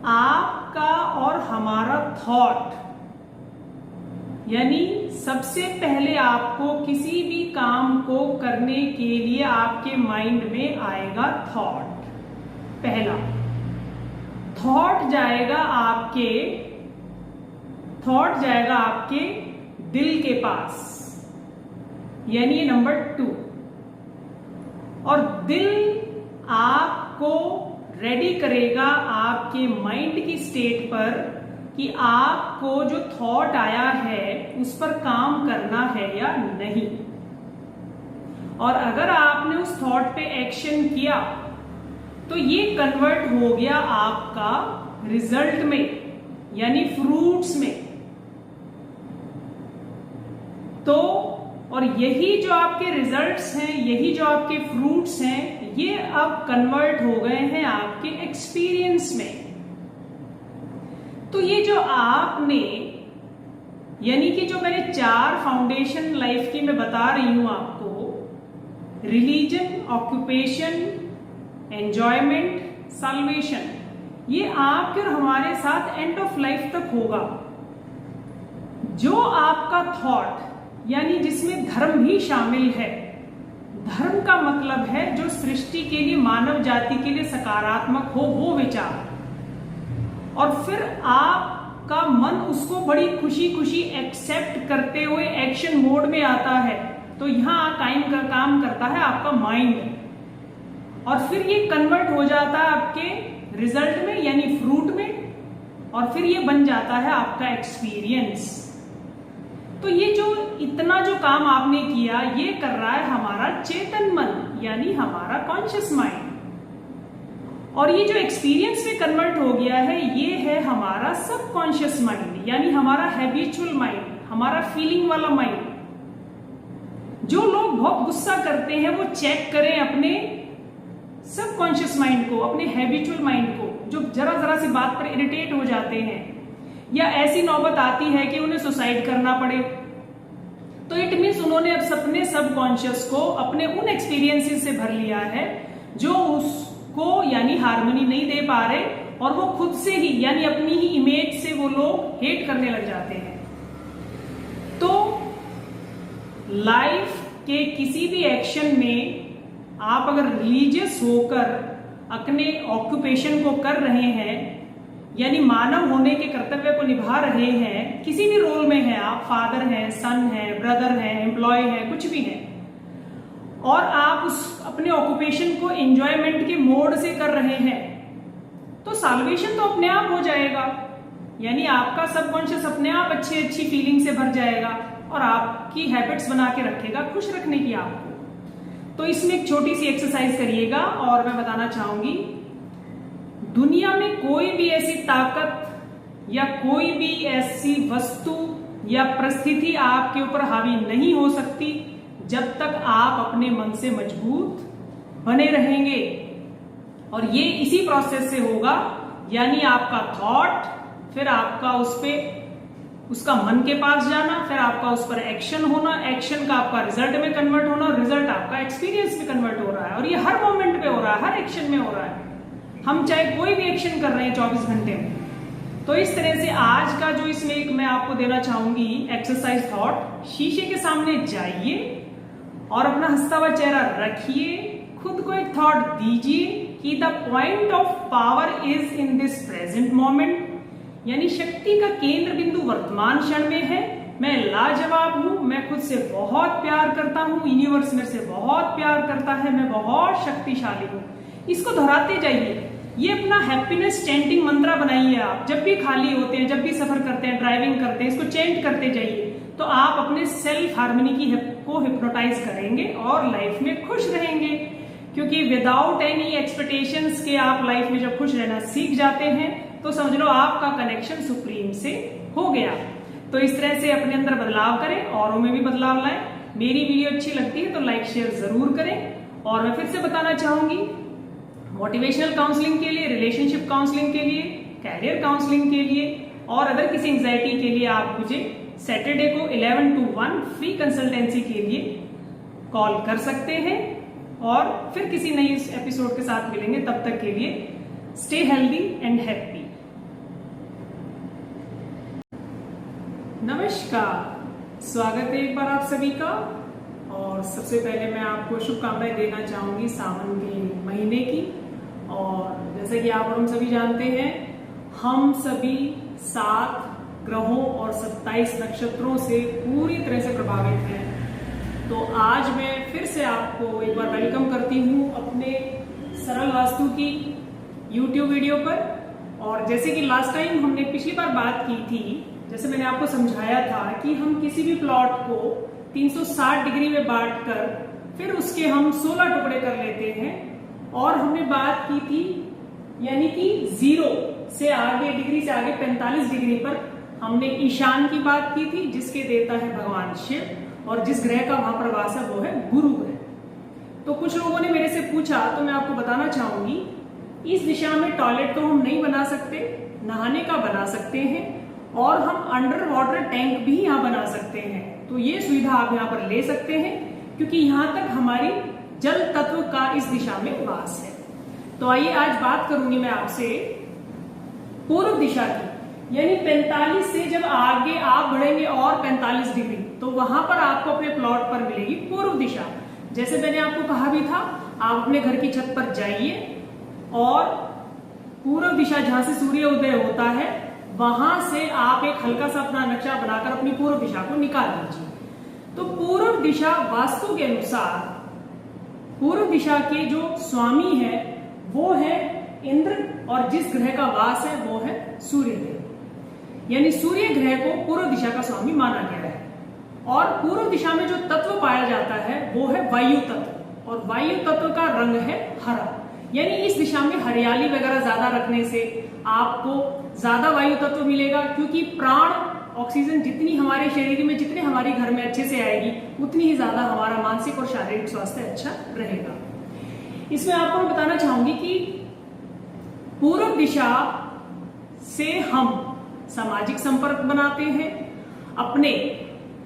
आपका और हमारा थॉट, यानी सबसे पहले आपको किसी भी काम को करने के लिए आपके माइंड में आएगा थॉट। पहला थॉट जाएगा आपके दिल के पास, यानी नंबर 2। और दिल आपको रेडी करेगा आपके माइंड की स्टेट पर कि आपको जो थॉट आया है उस पर काम करना है या नहीं। और अगर आपने उस थॉट पे एक्शन किया तो ये कन्वर्ट हो गया आपका रिजल्ट में, यानी फ्रूट्स में। तो और यही जो आपके रिजल्ट्स हैं, यही जो आपके फ्रूट्स हैं, ये अब कन्वर्ट हो गए हैं आपके एक्सपीरियंस में। तो ये जो आपने, यानी कि जो मैंने 4 फाउंडेशन लाइफ की मैं बता रही हूं आपको, रिलीजन, ऑक्यूपेशन, एंजॉयमेंट, सल्वेशन, ये आपके और हमारे साथ एंड ऑफ लाइफ तक होगा। जो आपका थॉट, यानी जिसमें धर्म भी शामिल है, धर्म का मतलब है जो सृष्टि के लिए, मानव जाति के लिए सकारात्मक हो, वो विचार, और फिर आपका मन उसको बड़ी खुशी खुशी एक्सेप्ट करते हुए एक्शन मोड में आता है। तो यहां काम करता है आपका माइंड, और फिर ये कन्वर्ट हो जाता है आपके रिजल्ट में, यानी फ्रूट में, और फिर ये बन जाता है आपका एक्सपीरियंस। तो ये जो इतना जो काम आपने किया, ये कर रहा है हमारा चेतन मन, यानी हमारा कॉन्शियस माइंड। और ये जो एक्सपीरियंस में कन्वर्ट हो गया है, ये है हमारा सबकॉन्शियस माइंड, यानी हमारा हैबिचुअल माइंड, हमारा फीलिंग वाला माइंड। जो लोग बहुत गुस्सा करते हैं वो चेक करें अपने सबकॉन्शियस माइंड को, अपने हैबिचुअल माइंड को, जो जरा जरा सी बात पर इरिटेट हो जाते हैं, या ऐसी नौबत आती है कि उन्हें सुसाइड करना पड़े, तो इट मीन्स उन्होंने अब अपने सबकॉन्शियस को अपने उन एक्सपीरियंसेस से भर लिया है जो उसको, यानी हार्मनी नहीं दे पा रहे, और वो खुद से ही, यानी अपनी ही इमेज से वो लोग हेट करने लग जाते हैं। तो लाइफ के किसी भी एक्शन में आप अगर रिलीजियस होकर अपने ऑक्यूपेशन को कर रहे हैं, यानी मानव होने के कर्तव्य को निभा रहे हैं, किसी भी रोल में है आप, फादर हैं, सन हैं, ब्रदर हैं, एम्प्लॉय हैं, कुछ भी हैं, और आप उस अपने ऑक्यूपेशन को एंजॉयमेंट के मोड से कर रहे हैं, तो साल्वेशन तो अपने आप हो जाएगा। यानी आपका सबकॉन्शियस अपने आप अच्छी अच्छी फीलिंग से भर जाएगा और आपकी हैबिट्स बना के रखेगा खुश रखने की आपको। तो इसमें एक छोटी सी एक्सरसाइज करिएगा, और मैं बताना चाहूंगी, दुनिया में कोई भी ऐसी ताकत या कोई भी ऐसी वस्तु या परिस्थिति आपके ऊपर हावी नहीं हो सकती जब तक आप अपने मन से मजबूत बने रहेंगे। और ये इसी प्रोसेस से होगा, यानी आपका थॉट, फिर आपका उसका मन के पास जाना, फिर आपका उस पर एक्शन होना, एक्शन का आपका रिजल्ट में कन्वर्ट होना, रिजल्ट आपका एक्सपीरियंस में कन्वर्ट हो रहा है। और ये हर मोमेंट पे हो रहा है, हर एक्शन में हो रहा है, हम चाहे कोई भी एक्शन कर रहे हैं 24 घंटे में। तो इस तरह से आज का जो इसमें एक मैं आपको देना चाहूंगी एक्सरसाइज थॉट, शीशे के सामने जाइए और अपना हंसता हुआ चेहरा रखिए, खुद को एक थॉट दीजिए कि the point of power is in this present moment, यानी शक्ति का केंद्र बिंदु वर्तमान क्षण में है। मैं लाजवाब हूं, मैं खुद से बहुत प्यार करता हूं, यूनिवर्स मेरे से बहुत प्यार करता है, मैं बहुत शक्तिशाली हूं। इसको दोहराते जाइए, ये अपना हैप्पीनेस चैंटिंग मंत्रा बनाइए। आप जब भी खाली होते हैं, जब भी सफर करते हैं, ड्राइविंग करते हैं, इसको चैंट करते जाइए, तो आप अपने सेल्फ हार्मनी को हिप्नोटाइज करेंगे और लाइफ में खुश रहेंगे। क्योंकि विदाउट एनी एक्सपेक्टेशंस के आप लाइफ में जब खुश रहना सीख जाते हैं, तो समझ लो आपका कनेक्शन सुप्रीम से हो गया। तो इस तरह से अपने अंदर बदलाव करें, औरों में भी बदलाव लाएं। मेरी वीडियो अच्छी लगती है तो लाइक शेयर जरूर करें। और मैं फिर से बताना चाहूंगी, मोटिवेशनल काउंसलिंग के लिए, रिलेशनशिप काउंसलिंग के लिए, कैरियर काउंसलिंग के लिए, और अगर किसी एंजाइटी के लिए आप मुझे सैटरडे को 11 to 1 फ्री कंसल्टेंसी के लिए कॉल कर सकते हैं। और फिर किसी नई एपिसोड के साथ मिलेंगे, तब तक के लिए स्टे हेल्दी एंड हैप्पी। नमस्कार, स्वागत है एक बार आप सभी का। और सबसे पहले मैं आपको शुभकामनाएं देना चाहूंगी सावन के महीने की। और जैसे कि आप और हम सभी जानते हैं, हम सभी 7 ग्रहों और 27 नक्षत्रों से पूरी तरह से प्रभावित हैं। तो आज मैं फिर से आपको एक बार वेलकम करती हूँ अपने सरल वास्तु की YouTube वीडियो पर। और जैसे कि लास्ट टाइम हमने पिछली बार बात की थी, जैसे मैंने आपको समझाया था कि हम किसी भी प्लॉट को 360 डिग्री में बांटकर फिर उसके हम 16 टुकड़े कर लेते हैं। और हमने बात की थी यानी कि 0 से आगे डिग्री से आगे 45 डिग्री पर हमने ईशान की बात की थी, जिसके देवता है भगवान शिव, और जिस ग्रह का वहां पर वास है वो है गुरु ग्रह। तो कुछ लोगों ने मेरे से पूछा, तो मैं आपको बताना चाहूंगी, इस दिशा में टॉयलेट तो हम नहीं बना सकते, नहाने का बना सकते हैं, और हम अंडर वाटर टैंक भी यहाँ बना सकते हैं। तो ये सुविधा आप यहाँ पर ले सकते हैं, क्योंकि यहाँ तक हमारी जल तत्व का इस दिशा में वास है। तो आइए आज बात करूंगी मैं आपसे पूर्व दिशा की, यानी 45 से जब आगे आप बढ़ेंगे और 45 डिग्री, तो वहां पर आपको अपने प्लॉट पर मिलेगी पूर्व दिशा। जैसे मैंने आपको कहा भी था, आप अपने घर की छत पर जाइए और पूर्व दिशा जहां से सूर्य उदय होता है वहां से आप एक हल्का सा अपना नक्शा बनाकर अपनी पूर्व दिशा को निकाल लीजिए। तो पूर्व दिशा वास्तु के अनुसार पूर्व दिशा के जो स्वामी है वो है इंद्र, और जिस ग्रह का वास है वो है सूर्य देव, यानी सूर्य ग्रह को पूर्व दिशा का स्वामी माना गया है। और पूर्व दिशा में जो तत्व पाया जाता है वो है वायु तत्व, और वायु तत्व का रंग है हरा। यानी इस दिशा में हरियाली वगैरह ज्यादा रखने से आपको ज्यादा वायु तत्व मिलेगा, क्योंकि प्राण ऑक्सीजन जितनी हमारे शरीर में, जितने हमारे घर में अच्छे से आएगी, उतनी ही ज्यादा हमारा मानसिक और शारीरिक स्वास्थ्य अच्छा रहेगा। इसमें आपको मैं बताना चाहूंगी कि पूर्व दिशा से हम सामाजिक संपर्क बनाते हैं, अपने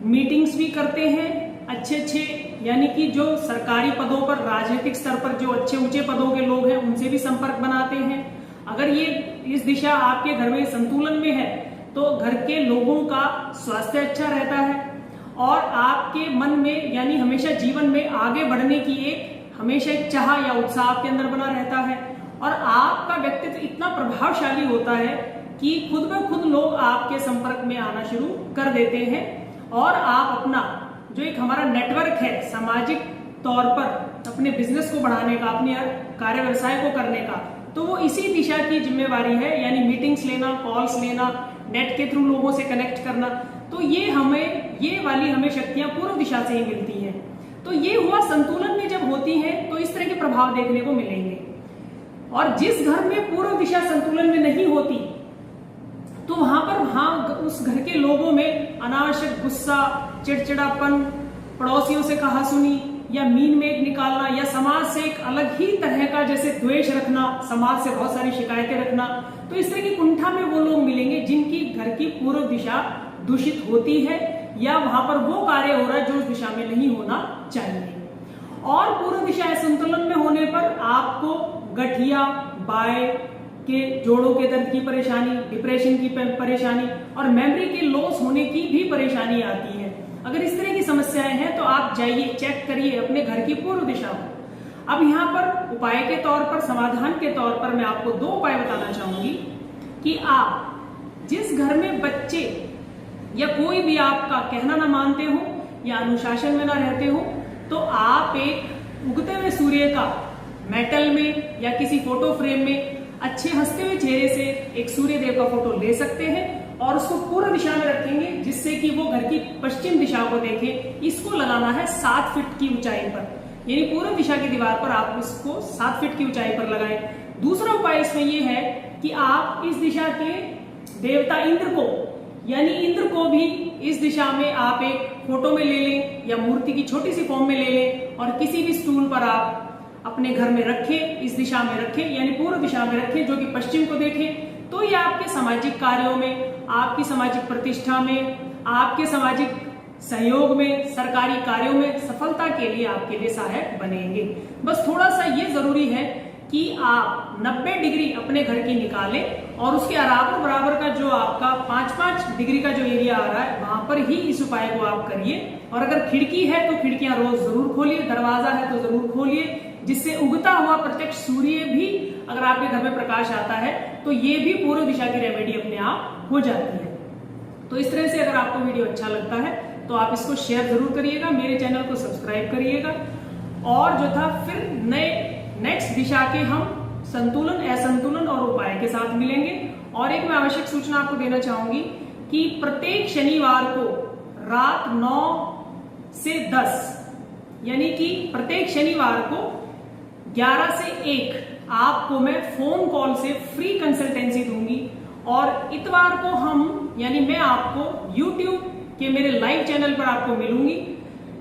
मीटिंग्स भी करते हैं, अच्छे यानी कि जो सरकारी पदों पर, राजनीतिक स्तर पर जो अच्छे ऊंचे पदों के लोग हैं उनसे भी संपर्क बनाते हैं। अगर ये इस दिशा आपके घर में संतुलन में है तो घर के लोगों का स्वास्थ्य अच्छा रहता है, और आपके मन में यानी हमेशा जीवन में आगे बढ़ने की हमेशा एक चाह या उत्साह आपके अंदर बना रहता है, और आपका व्यक्तित्व इतना प्रभावशाली होता है कि खुद ब खुद लोग आपके संपर्क में आना शुरू कर देते हैं, और आप अपना जो एक हमारा नेटवर्क है सामाजिक तौर पर अपने बिजनेस को बढ़ाने का, अपने कार्य व्यवसाय को करने का, तो वो इसी दिशा की जिम्मेवारी है। यानी मीटिंग्स लेना, कॉल्स लेना, नेट के थ्रू लोगों से कनेक्ट करना, तो ये वाली हमें शक्तियां पूर्व दिशा से ही मिलती हैं। तो ये हुआ संतुलन में जब होती है तो इस तरह के प्रभाव देखने को मिलेंगे। और जिस घर में पूर्व दिशा संतुलन में नहीं होती, तो वहां उस घर के लोगों में अनावश्यक गुस्सा, चिड़चिड़ापन, पड़ोसियों से कहा सुनी या मीन मेट निकालना, या समाज से एक अलग ही तरह का जैसे द्वेष रखना, समाज से बहुत सारी शिकायतें रखना, तो इस तरह की कुंठा में वो लोग मिलेंगे जिनकी घर की पूर्व दिशा दूषित होती है, या वहां पर वो कार्य हो रहा है जो उस दिशा में नहीं होना चाहिए। और पूर्व दिशा असंतुलन में होने पर आपको गठिया, बाय के जोड़ों के दर्द की परेशानी, डिप्रेशन की परेशानी और मेमोरी के लॉस होने की भी परेशानी आती है। अगर इस तरह की समस्याएं हैं तो आप जाइए, चेक करिए अपने घर की पूर्व दिशा को। अब यहाँ पर उपाय के तौर पर, समाधान के तौर पर मैं आपको 2 उपाय बताना चाहूंगी कि आप जिस घर में बच्चे या कोई भी आपका कहना ना मानते हो या अनुशासन में ना रहते हो, तो आप एक उगते हुए सूर्य का मेटल में या किसी फोटो फ्रेम में अच्छे हंसते हुए चेहरे से एक सूर्य देव का फोटो ले सकते हैं और उसको पूर्व दिशा में रखेंगे, जिससे कि वो घर की पश्चिम दिशा को देखे। इसको लगाना है 7 फीट की ऊंचाई पर, यानी पूर्व दिशा की दीवार पर आप इसको 7 फीट की ऊंचाई पर लगाएं। दूसरा उपाय इसमें यह है कि आप इस दिशा के देवता इंद्र को, यानी इंद्र को भी इस दिशा में आप एक फोटो में ले लें या मूर्ति की छोटी सी फॉर्म में ले लें और किसी भी स्टूल पर आप अपने घर में रखें, इस दिशा में रखें, यानी पूर्व दिशा में रखें जो कि पश्चिम को देखें। तो ये आपके सामाजिक कार्यों में, आपकी सामाजिक प्रतिष्ठा में, आपके सामाजिक सहयोग में, सरकारी कार्यों में सफलता के लिए आपके लिए सहायक बनेंगे। बस थोड़ा सा ये जरूरी है कि आप 90 डिग्री अपने घर की निकालें और उसके बराबर का जो आपका 5-5 डिग्री का जो एरिया आ रहा है वहां पर ही इस उपाय को आप करिए। और अगर खिड़की है तो खिड़कियां रोज जरूर खोलिए, दरवाजा है तो जरूर खोलिए, जिससे उगता हुआ प्रत्यक्ष सूर्य भी अगर आपके घर में प्रकाश आता है तो ये भी पूर्व दिशा की रेमेडी अपने आप हो जाती है। तो इस तरह से अगर आपको वीडियो अच्छा लगता है तो आप इसको शेयर जरूर करिएगा, मेरे चैनल को सब्सक्राइब करिएगा और जो था फिर नेक्स्ट दिशा के हम संतुलन, असंतुलन और उपाय के साथ मिलेंगे। और एक मैं आवश्यक सूचना आपको देना चाहूंगी कि प्रत्येक शनिवार को रात 9 से 10 यानी कि प्रत्येक शनिवार को 11 से 1 आपको मैं फोन कॉल से फ्री कंसल्टेंसी दूंगी। और इतवार को हम यानी मैं आपको YouTube के मेरे लाइव चैनल पर आपको मिलूंगी,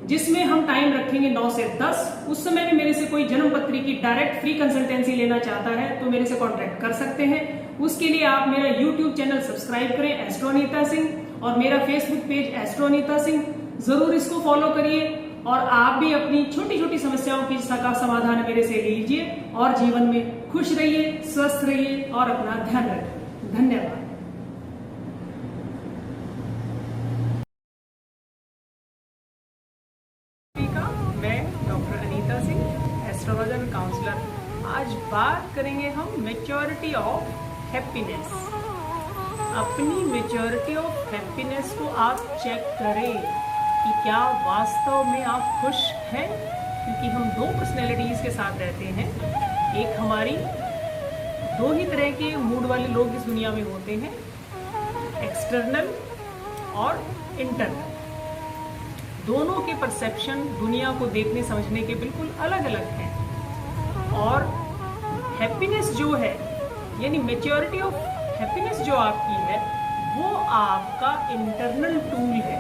जिसमें हम टाइम रखेंगे 9 से 10। उस समय में मेरे से कोई जन्म पत्री की डायरेक्ट फ्री कंसल्टेंसी लेना चाहता है तो मेरे से कॉन्टेक्ट कर सकते हैं। उसके लिए आप मेरा YouTube चैनल सब्सक्राइब करें एस्ट्रो अनीता सिंह, और मेरा Facebook page astro Anita Singh, जरूर इसको फॉलो करिए। और आप भी अपनी छोटी छोटी समस्याओं की का समाधान मेरे से लीजिए और जीवन में खुश रहिए, स्वस्थ रहिए और अपना ध्यान रखिए। धन्यवाद। मैं doctor Anita Singh, astrologer and counsellor. आज बात करेंगे हम मैच्योरिटी ऑफ हैप्पीनेस। अपनी मैच्योरिटी ऑफ हैप्पीनेस को आप चेक करें कि क्या वास्तव में आप खुश हैं, क्योंकि हम दो पर्सनैलिटीज के साथ रहते हैं। एक हमारी दो ही तरह के मूड वाले लोग इस दुनिया में होते हैं, एक्सटर्नल और इंटरनल। दोनों के परसेप्शन दुनिया को देखने समझने के बिल्कुल अलग अलग हैं। और हैप्पीनेस जो है यानी मैच्योरिटी ऑफ हैप्पीनेस जो आपकी है वो आपका इंटरनल टूल है,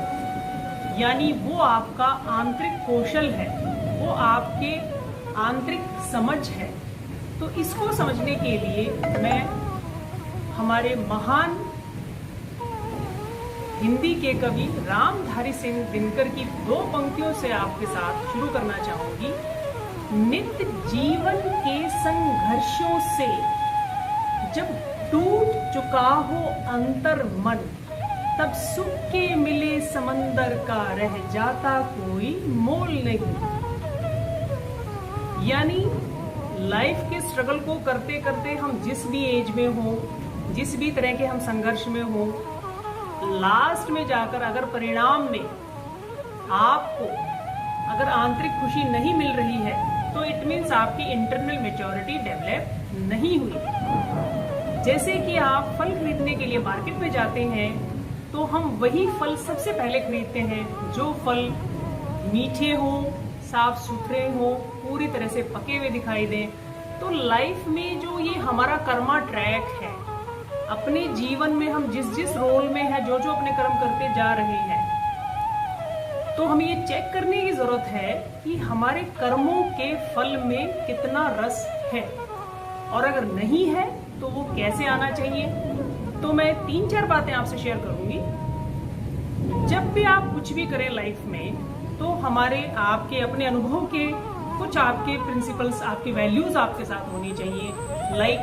यानी वो आपका आंतरिक कौशल है, वो आपके आंतरिक समझ है। तो इसको समझने के लिए मैं हमारे महान हिंदी के कवि रामधारी सिंह दिनकर की 2 पंक्तियों से आपके साथ शुरू करना चाहूंगी। नित्य जीवन के संघर्षों से जब टूट चुका हो अंतर मन, तब सुख के मिले समंदर का रह जाता कोई मोल नहीं। यानी लाइफ के स्ट्रगल को करते करते हम जिस भी एज में हो, जिस भी तरह के हम संघर्ष में हो, लास्ट में जाकर अगर परिणाम में आपको अगर आंतरिक खुशी नहीं मिल रही है तो इट मीन्स आपकी इंटरनल मैच्योरिटी डेवलप नहीं हुई। जैसे कि आप फल खरीदने के लिए मार्केट में जाते हैं तो हम वही फल सबसे पहले खरीदते हैं जो फल मीठे हो, साफ सुथरे हो, पूरी तरह से पके हुए दिखाई दें। तो लाइफ में जो ये हमारा कर्मा ट्रैक है, अपने जीवन में हम जिस जिस रोल में है, जो जो अपने कर्म करते जा रहे हैं, तो हमें ये चेक करने की जरूरत है कि हमारे कर्मों के फल में कितना रस है, और अगर नहीं है तो वो कैसे आना चाहिए। तो मैं 3-4 बातें आपसे शेयर करूंगी। जब भी आप कुछ भी करें लाइफ में, तो हमारे आपके अपने अनुभव के कुछ आपके प्रिंसिपल्स, आपके वैल्यूज आपके साथ होनी चाहिए। लाइक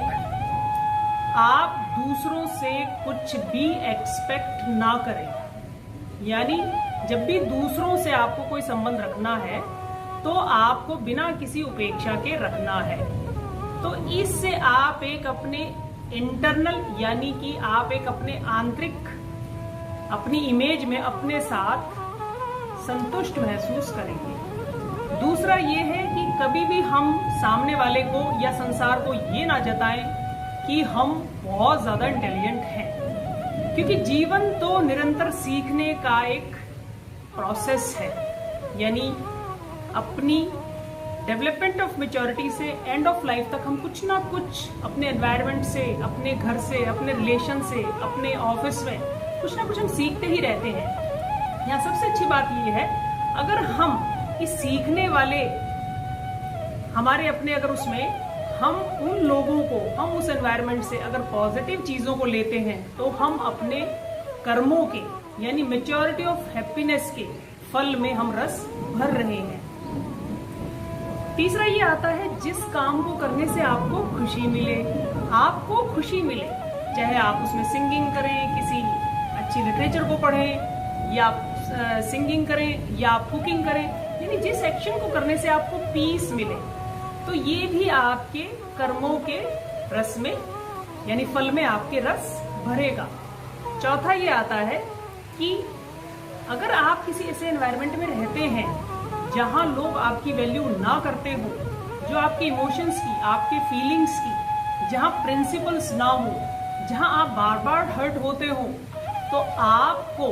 आप दूसरों से कुछ भी एक्सपेक्ट ना करें। यानी जब भी दूसरों से आपको कोई संबंध रखना है तो आपको बिना किसी उपेक्षा के रखना है। तो इससे आप एक अपने इंटरनल यानी कि आप एक अपने आंतरिक अपनी इमेज में अपने साथ संतुष्ट महसूस करेंगे। दूसरा ये है कि कभी भी हम सामने वाले को या संसार को ये ना जताएं कि हम बहुत ज्यादा इंटेलिजेंट हैं, क्योंकि जीवन तो निरंतर सीखने का एक प्रोसेस है। यानी अपनी डेवलपमेंट ऑफ मैच्योरिटी से एंड ऑफ लाइफ तक हम कुछ ना कुछ अपने एनवायरनमेंट से, अपने घर से, अपने रिलेशन से, अपने ऑफिस में कुछ ना कुछ हम सीखते ही रहते हैं। यहाँ सबसे अच्छी बात ये है, अगर हम इस सीखने वाले हमारे अपने अगर उसमें हम उन लोगों को, हम उस एनवायरनमेंट से अगर पॉजिटिव चीजों को लेते हैं तो हम अपने कर्मों के यानी मैच्योरिटी ऑफ हैप्पीनेस के फल में हम रस भर रहे हैं। तीसरा ये आता है, जिस काम को करने से आपको खुशी मिले, आपको खुशी मिले, चाहे आप उसमें सिंगिंग करें, किसी अच्छी लिटरेचर को पढ़ें, या आप सिंगिंग करें, या आप कुकिंग करें, यानी जिस एक्शन को करने से आपको पीस मिले, तो ये भी आपके कर्मों के रस में यानी फल में आपके रस भरेगा। चौथा ये आता है कि अगर आप किसी ऐसे एनवायरनमेंट में रहते हैं जहां लोग आपकी वैल्यू ना करते हो, जो आपके इमोशंस की, आपके फीलिंग्स की जहाँ प्रिंसिपल्स ना हो, जहाँ आप बार बार हर्ट होते हो, तो आपको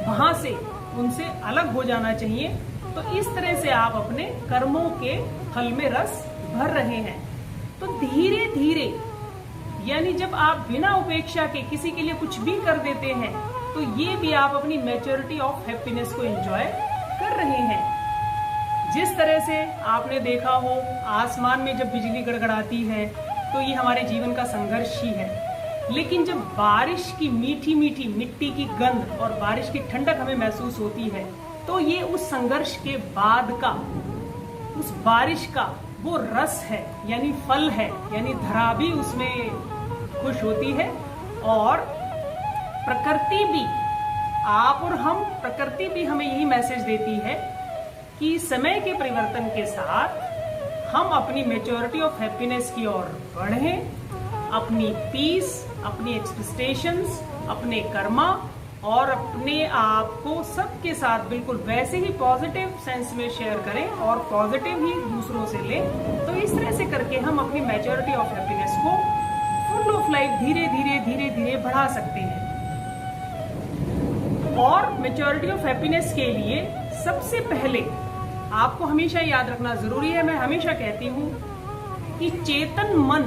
वहां से उनसे अलग हो जाना चाहिए। तो इस तरह से आप अपने कर्मों के फल में रस भर रहे हैं। तो धीरे धीरे, यानी जब आप बिना उपेक्षा के किसी के लिए कुछ भी कर देते हैं, तो ये भी आप अपनी मैच्योरिटी ऑफ हैप्पीनेस को एंजॉय कर रहे हैं। जिस तरह से आपने देखा हो आसमान में जब बिजली गड़गड़ाती है तो ये हमारे जीवन का संघर्ष ही है, लेकिन जब बारिश की मीठी मीठी मिट्टी की गंध और बारिश की ठंडक हमें महसूस होती है, तो ये उस संघर्ष के बाद का, उस बारिश का वो रस है, यानी फल है, यानी धरा भी उसमें खुश होती है। और प्रकृति भी, आप और हम, प्रकृति भी हमें यही मैसेज देती है कि समय के परिवर्तन के साथ हम अपनी मैच्योरिटी ऑफ हैप्पीनेस की ओर बढ़ें, अपनी पीस, अपनी एक्सपेक्टेशंस, अपने कर्मा और अपने आप को सबके साथ बिल्कुल वैसे ही पॉजिटिव सेंस में शेयर करें और पॉजिटिव ही दूसरों से लें। तो इस तरह से करके हम अपनी मैच्योरिटी ऑफ हैप्पीनेस को, फुल ऑफ लाइफ धीरे धीरे धीरे धीरे बढ़ा सकते हैं। और मैच्योरिटी ऑफ हैप्पीनेस के लिए सबसे पहले आपको हमेशा याद रखना जरूरी है, मैं हमेशा कहती हूँ कि चेतन मन,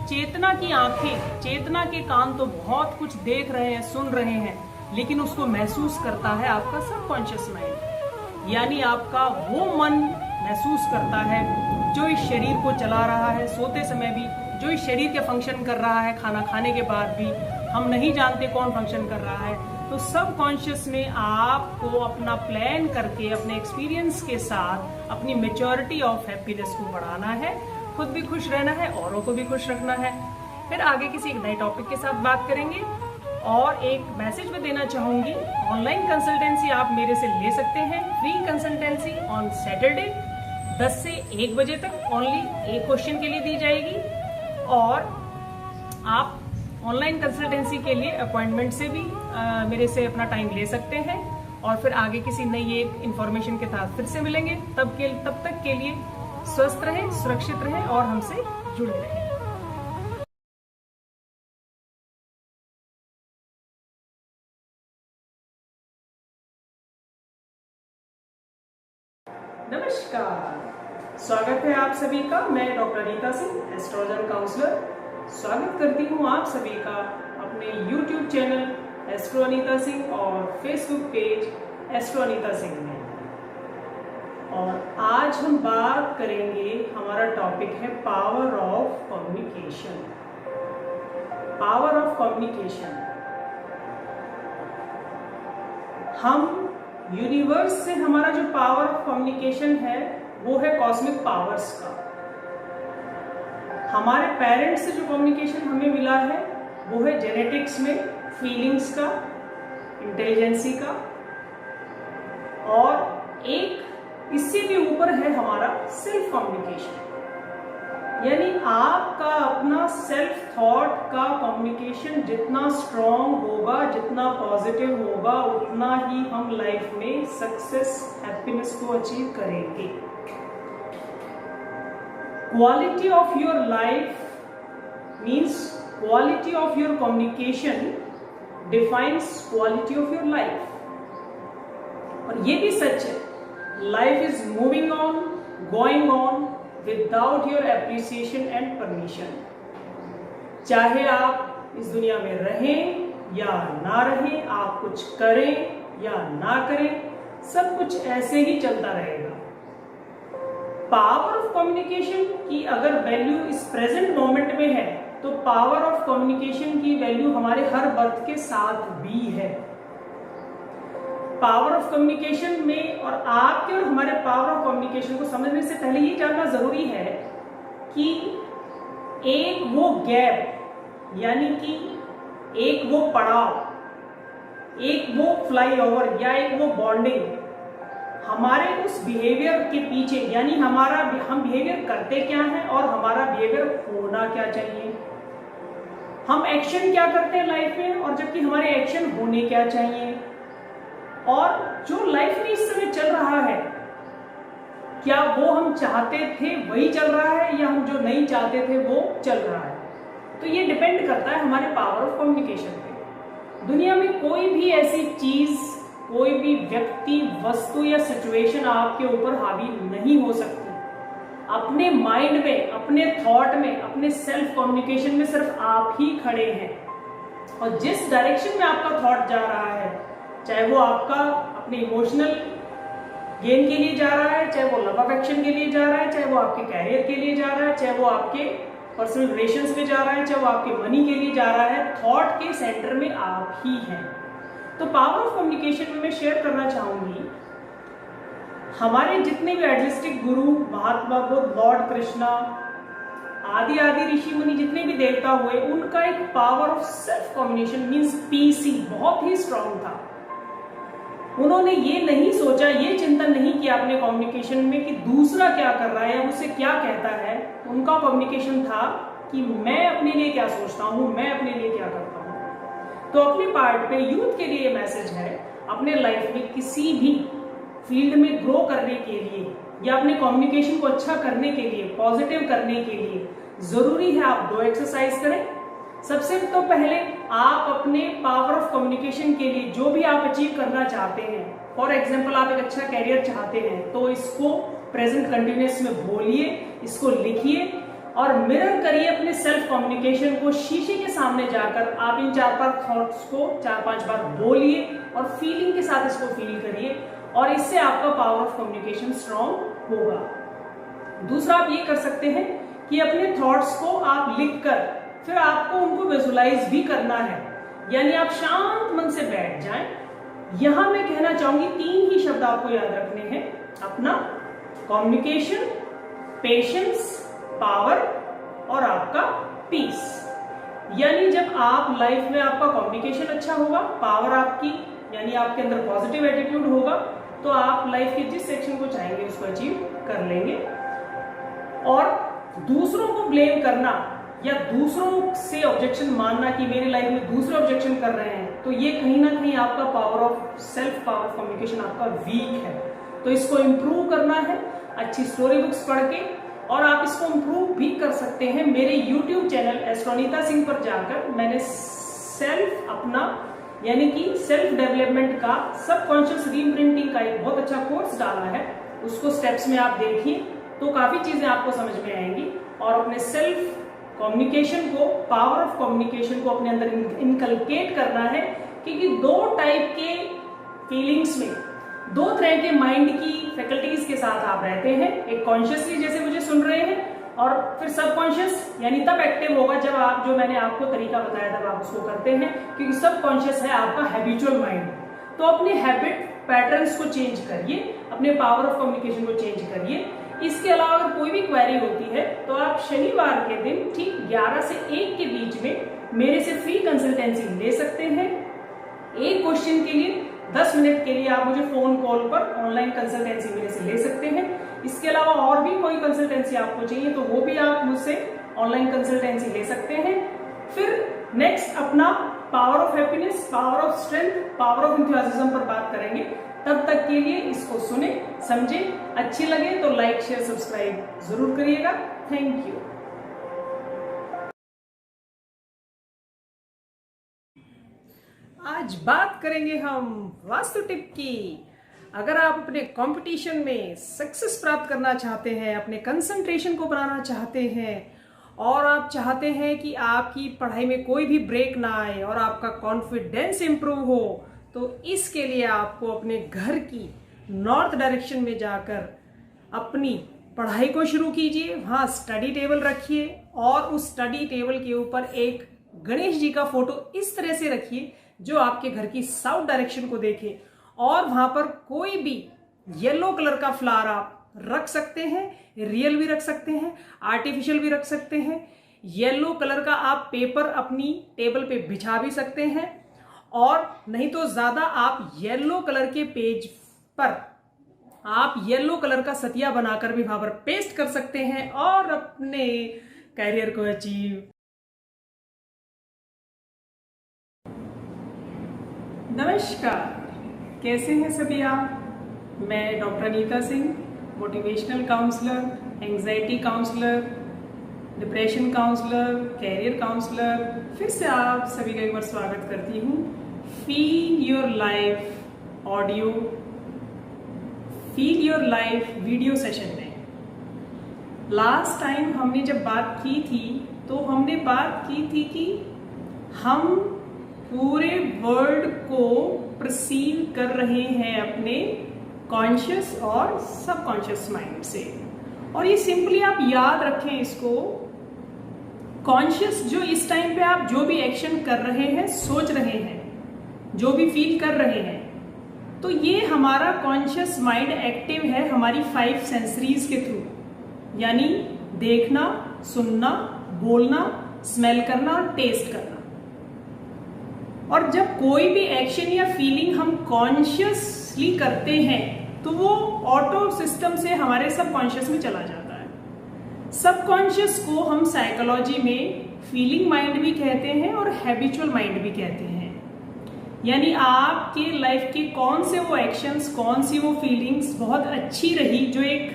चेतना की आंखें, चेतना के कान तो बहुत कुछ देख रहे हैं, सुन रहे हैं, लेकिन उसको महसूस करता है आपका सबकॉन्शियस माइंड, यानी आपका वो मन महसूस करता है जो इस शरीर को चला रहा है, सोते समय भी जो इस शरीर के फंक्शन कर रहा है, खाना खाने के बाद भी हम नहीं जानते कौन फंक्शन कर रहा है। तो सबकॉन्शियस में आपको अपना प्लान करके, अपने एक्सपीरियंस के साथ अपनी मैच्योरिटी ऑफ हैप्पीनेस को बढ़ाना है, खुद भी खुश रहना है, औरों को भी खुश रखना है। फिर आगे किसी एक नए टॉपिक के साथ बात करेंगे। और एक मैसेज मैं देना चाहूंगी, ऑनलाइन कंसल्टेंसी आप मेरे से ले सकते हैं, फ्री कंसल्टेंसी ऑन सैटरडे 10 से 1 बजे तक ओनली एक क्वेश्चन के लिए दी जाएगी। और आप ऑनलाइन कंसल्टेंसी के लिए अपॉइंटमेंट से भी मेरे से अपना टाइम ले सकते हैं। और फिर आगे किसी नई एक इन्फॉर्मेशन के साथ फिर से मिलेंगे। तब तक के लिए स्वस्थ रहें, सुरक्षित रहें और हमसे जुड़े रहें। नमस्कार, स्वागत है आप सभी का। मैं doctor Anita Singh, astrologer counsellor, स्वागत करती हूँ आप सभी का अपने YouTube channel astro Anita Singh और Facebook page astro Anita Singh में। और आज हम बात करेंगे, हमारा टॉपिक है power of communication. Power of communication, हम यूनिवर्स से हमारा जो पावर ऑफ कम्युनिकेशन है वो है कॉस्मिक पावर्स का। हमारे पेरेंट्स से जो कम्युनिकेशन हमें मिला है वो है जेनेटिक्स में, फीलिंग्स का, इंटेलिजेंसी का। और एक इससे भी ऊपर है हमारा सेल्फ कम्युनिकेशन, यानी आपका अपना सेल्फ थॉट का कम्युनिकेशन जितना स्ट्रॉन्ग होगा, जितना पॉजिटिव होगा, उतना ही हम लाइफ में सक्सेस, हैप्पीनेस को अचीव करेंगे। Quality of your life means quality of your communication defines quality of your life. और ये भी सच है, life is moving on, going on without your appreciation and permission. चाहे आप इस दुनिया में रहें या ना रहें, आप कुछ करें या ना करें, सब कुछ ऐसे ही चलता रहेगा। पावर ऑफ कम्युनिकेशन की अगर वैल्यू इस प्रेजेंट मोमेंट में है, तो पावर ऑफ कम्युनिकेशन की वैल्यू हमारे हर बर्थ के साथ भी है। पावर ऑफ कम्युनिकेशन में, और आपके और हमारे पावर ऑफ कम्युनिकेशन को समझने से पहले ये जानना जरूरी है कि एक वो गैप, यानी कि एक वो पड़ाव, एक वो फ्लाईओवर या एक वो बॉन्डिंग हमारे उस बिहेवियर के पीछे, यानी हम बिहेवियर करते क्या हैं और हमारा बिहेवियर होना क्या चाहिए। हम एक्शन क्या करते हैं लाइफ में, और जबकि हमारे एक्शन होने क्या चाहिए। और जो लाइफ में इस समय चल रहा है क्या वो हम चाहते थे वही चल रहा है या हम जो नहीं चाहते थे वो चल रहा है? तो ये डिपेंड करता है हमारे पावर ऑफ कम्युनिकेशन पे। दुनिया में कोई भी ऐसी चीज, कोई भी व्यक्ति, वस्तु या सिचुएशन आपके ऊपर हावी नहीं हो सकती। अपने माइंड में, अपने थॉट में, अपने सेल्फ कम्युनिकेशन में सिर्फ आप ही खड़े हैं। और जिस डायरेक्शन में आपका थॉट जा रहा है, चाहे वो आपका अपने इमोशनल गेन के लिए जा रहा है, चाहे वो लव अफेक्शन के लिए जा रहा है, चाहे वो आपके कैरियर के लिए जा रहा है, चाहे वो आपके पर्सनल रिलेशंस में जा रहा है, चाहे वो आपके मनी के लिए जा रहा है, थॉट के सेंटर में आप ही हैं। तो पावर ऑफ कम्युनिकेशन में मैं शेयर करना चाहूंगी, हमारे जितने भी एडलिस्टिक गुरु, महात्मा बुद्ध, लॉर्ड कृष्णा आदि आदि ऋषि मुनि, जितने भी देवता हुए, उनका एक power of self communication means PC बहुत ही स्ट्रांग था। उन्होंने ये नहीं सोचा, ये चिंतन नहीं किया अपने कम्युनिकेशन में कि दूसरा क्या कर रहा है, मुझसे क्या कहता है। उनका कम्युनिकेशन था कि मैं अपने लिए क्या सोचता हूं, मैं अपने लिए क्या करता हूं। तो अपने पार्ट पे यूथ के लिए मैसेज है, अपने लाइफ में किसी भी फील्ड में ग्रो करने के लिए या अपने कम्युनिकेशन को अच्छा करने के लिए, पॉजिटिव करने के लिए जरूरी है आप 2 एक्सरसाइज करें। सबसे तो पहले आप अपने पावर ऑफ कम्युनिकेशन के लिए जो भी आप अचीव करना चाहते हैं, फॉर एग्जाम्पल आप एक अच्छा कैरियर चाहते हैं, तो इसको प्रेजेंट कंटिन्यूअस में बोलिए, इसको लिखिए और मिरर करिए अपने सेल्फ कम्युनिकेशन को। शीशे के सामने जाकर आप इन 4-5 थॉट्स को 4-5 बार बोलिए और फीलिंग के साथ इसको फील करिए, और इससे आपका पावर ऑफ कम्युनिकेशन स्ट्रांग होगा। दूसरा आप ये कर सकते हैं कि अपने थॉट्स को आप लिखकर फिर आपको उनको विजुलाइज भी करना है, यानी आप शांत मन से बैठ जाएं। यहां मैं कहना चाहूंगी 3 ही शब्द आपको याद रखने हैं, अपना कम्युनिकेशन, पेशेंस, पावर और आपका पीस। यानी जब आप लाइफ में आपका कम्युनिकेशन अच्छा होगा, पावर आपकी यानी आपके अंदर पॉजिटिव एटीट्यूड होगा, तो आप लाइफ के जिस सेक्शन को चाहेंगे उसको अचीव कर लेंगे। और दूसरों को ब्लेम करना या दूसरों से ऑब्जेक्शन मानना कि मेरी लाइफ में दूसरे ऑब्जेक्शन कर रहे हैं, तो ये कहीं ना कहीं आपका power of self, power of communication आपका वीक है। तो इसको इंप्रूव करना है अच्छी स्टोरी बुक्स पढ़ के, और आप इसको इंप्रूव भी कर सकते हैं मेरे यूट्यूब चैनल एस्ट्रोनीता सिंह पर जाकर। मैंने सेल्फ अपना यानी कि सेल्फ डेवलपमेंट का सबकॉन्शियस रीइम्प्रिंटिंग का एक बहुत अच्छा कोर्स डाला है, उसको स्टेप्स में आप देखिए तो काफी चीजें आपको समझ में आएंगी। और अपने सेल्फ कम्युनिकेशन को, पावर ऑफ कम्युनिकेशन को अपने अंदर इनकलकेट करना है, क्योंकि 2 टाइप के फीलिंग्स में, 2 तरह के माइंड की फैकल्टीज के साथ आप रहते हैं। एक कॉन्शियसली जैसे मुझे सुन रहे हैं, और फिर सबकॉन्शियस यानी तब एक्टिव होगा जब आप, जो मैंने आपको तरीका बताया था, आप उसको करते हैं, क्योंकि सबकॉन्शियस है आपका हैबिचुअल माइंड। तो अपने हैबिट पैटर्न्स को चेंज करिए, अपने पावर ऑफ कम्युनिकेशन को चेंज करिए। इसके अलावा अगर कोई भी क्वेरी होती है तो आप शनिवार के दिन ठीक 11 से 1 के बीच में मेरे से फ्री कंसल्टेंसी ले सकते हैं। एक क्वेश्चन के लिए 10 मिनट के लिए आप मुझे फोन कॉल पर ऑनलाइन कंसल्टेंसी मेरे से ले सकते हैं। इसके अलावा और भी कोई कंसल्टेंसी आपको चाहिए तो वो भी आप मुझसे ऑनलाइन कंसल्टेंसी ले सकते हैं। फिर नेक्स्ट अपना power of happiness, power of strength, power of enthusiasm पर बात करेंगे। तब तक के लिए इसको सुने, समझे, अच्छी लगे तो लाइक, शेयर, सब्सक्राइब जरूर करिएगा। Thank you. आज बात करेंगे हम वास्तु टिप की। अगर आप अपने कंपटीशन में सक्सेस प्राप्त करना चाहते हैं, अपने कंसंट्रेशन को बनाना चाहते हैं, और आप चाहते हैं कि आपकी पढ़ाई में कोई भी ब्रेक ना आए और आपका कॉन्फिडेंस इंप्रूव हो, तो इसके लिए आपको अपने घर की नॉर्थ डायरेक्शन में जाकर अपनी पढ़ाई को शुरू कीजिए। वहाँ स्टडी टेबल रखिए और उस स्टडी टेबल के ऊपर एक गणेश जी का फोटो इस तरह से रखिए जो आपके घर की साउथ डायरेक्शन को देखे, और वहां पर कोई भी येलो कलर का फ्लावर आप रख सकते हैं, रियल भी रख सकते हैं, आर्टिफिशियल भी रख सकते हैं। येलो कलर का आप पेपर अपनी टेबल पे बिछा भी सकते हैं, और नहीं तो ज्यादा आप येलो कलर के पेज पर आप येलो कलर का सतिया बनाकर भी वहां पर पेस्ट कर सकते हैं और अपने कैरियर को अचीव। नमस्कार, कैसे हैं सभी आप? मैं doctor Anita Singh motivational counsellor, anxiety counsellor, depression counsellor, career counsellor. फिर से आप सभी का एक बार स्वागत करती हूँ feel your life audio, feel your life video session में। लास्ट टाइम हमने जब बात की थी तो हमने बात की थी कि हम पूरे वर्ल्ड को परसीव कर रहे हैं अपने कॉन्शियस और सबकॉन्शियस माइंड से। और ये सिंपली आप याद रखें इसको, कॉन्शियस जो इस टाइम पे आप जो भी एक्शन कर रहे हैं, सोच रहे हैं, जो भी फील कर रहे हैं, तो ये हमारा कॉन्शियस माइंड एक्टिव है हमारी 5 सेंसरीज के थ्रू, यानी देखना, सुनना, बोलना, स्मेल करना, टेस्ट करना। और जब कोई भी एक्शन या फीलिंग हम कॉन्शियसली करते हैं तो वो ऑटो सिस्टम से हमारे सबकॉन्शियस में चला जाता है। सबकॉन्शियस को हम साइकोलॉजी में फीलिंग माइंड भी कहते हैं और हैबिचुअल माइंड भी कहते हैं। यानी आपके लाइफ के कौन से वो एक्शंस, कौन सी वो फीलिंग्स बहुत अच्छी रही जो एक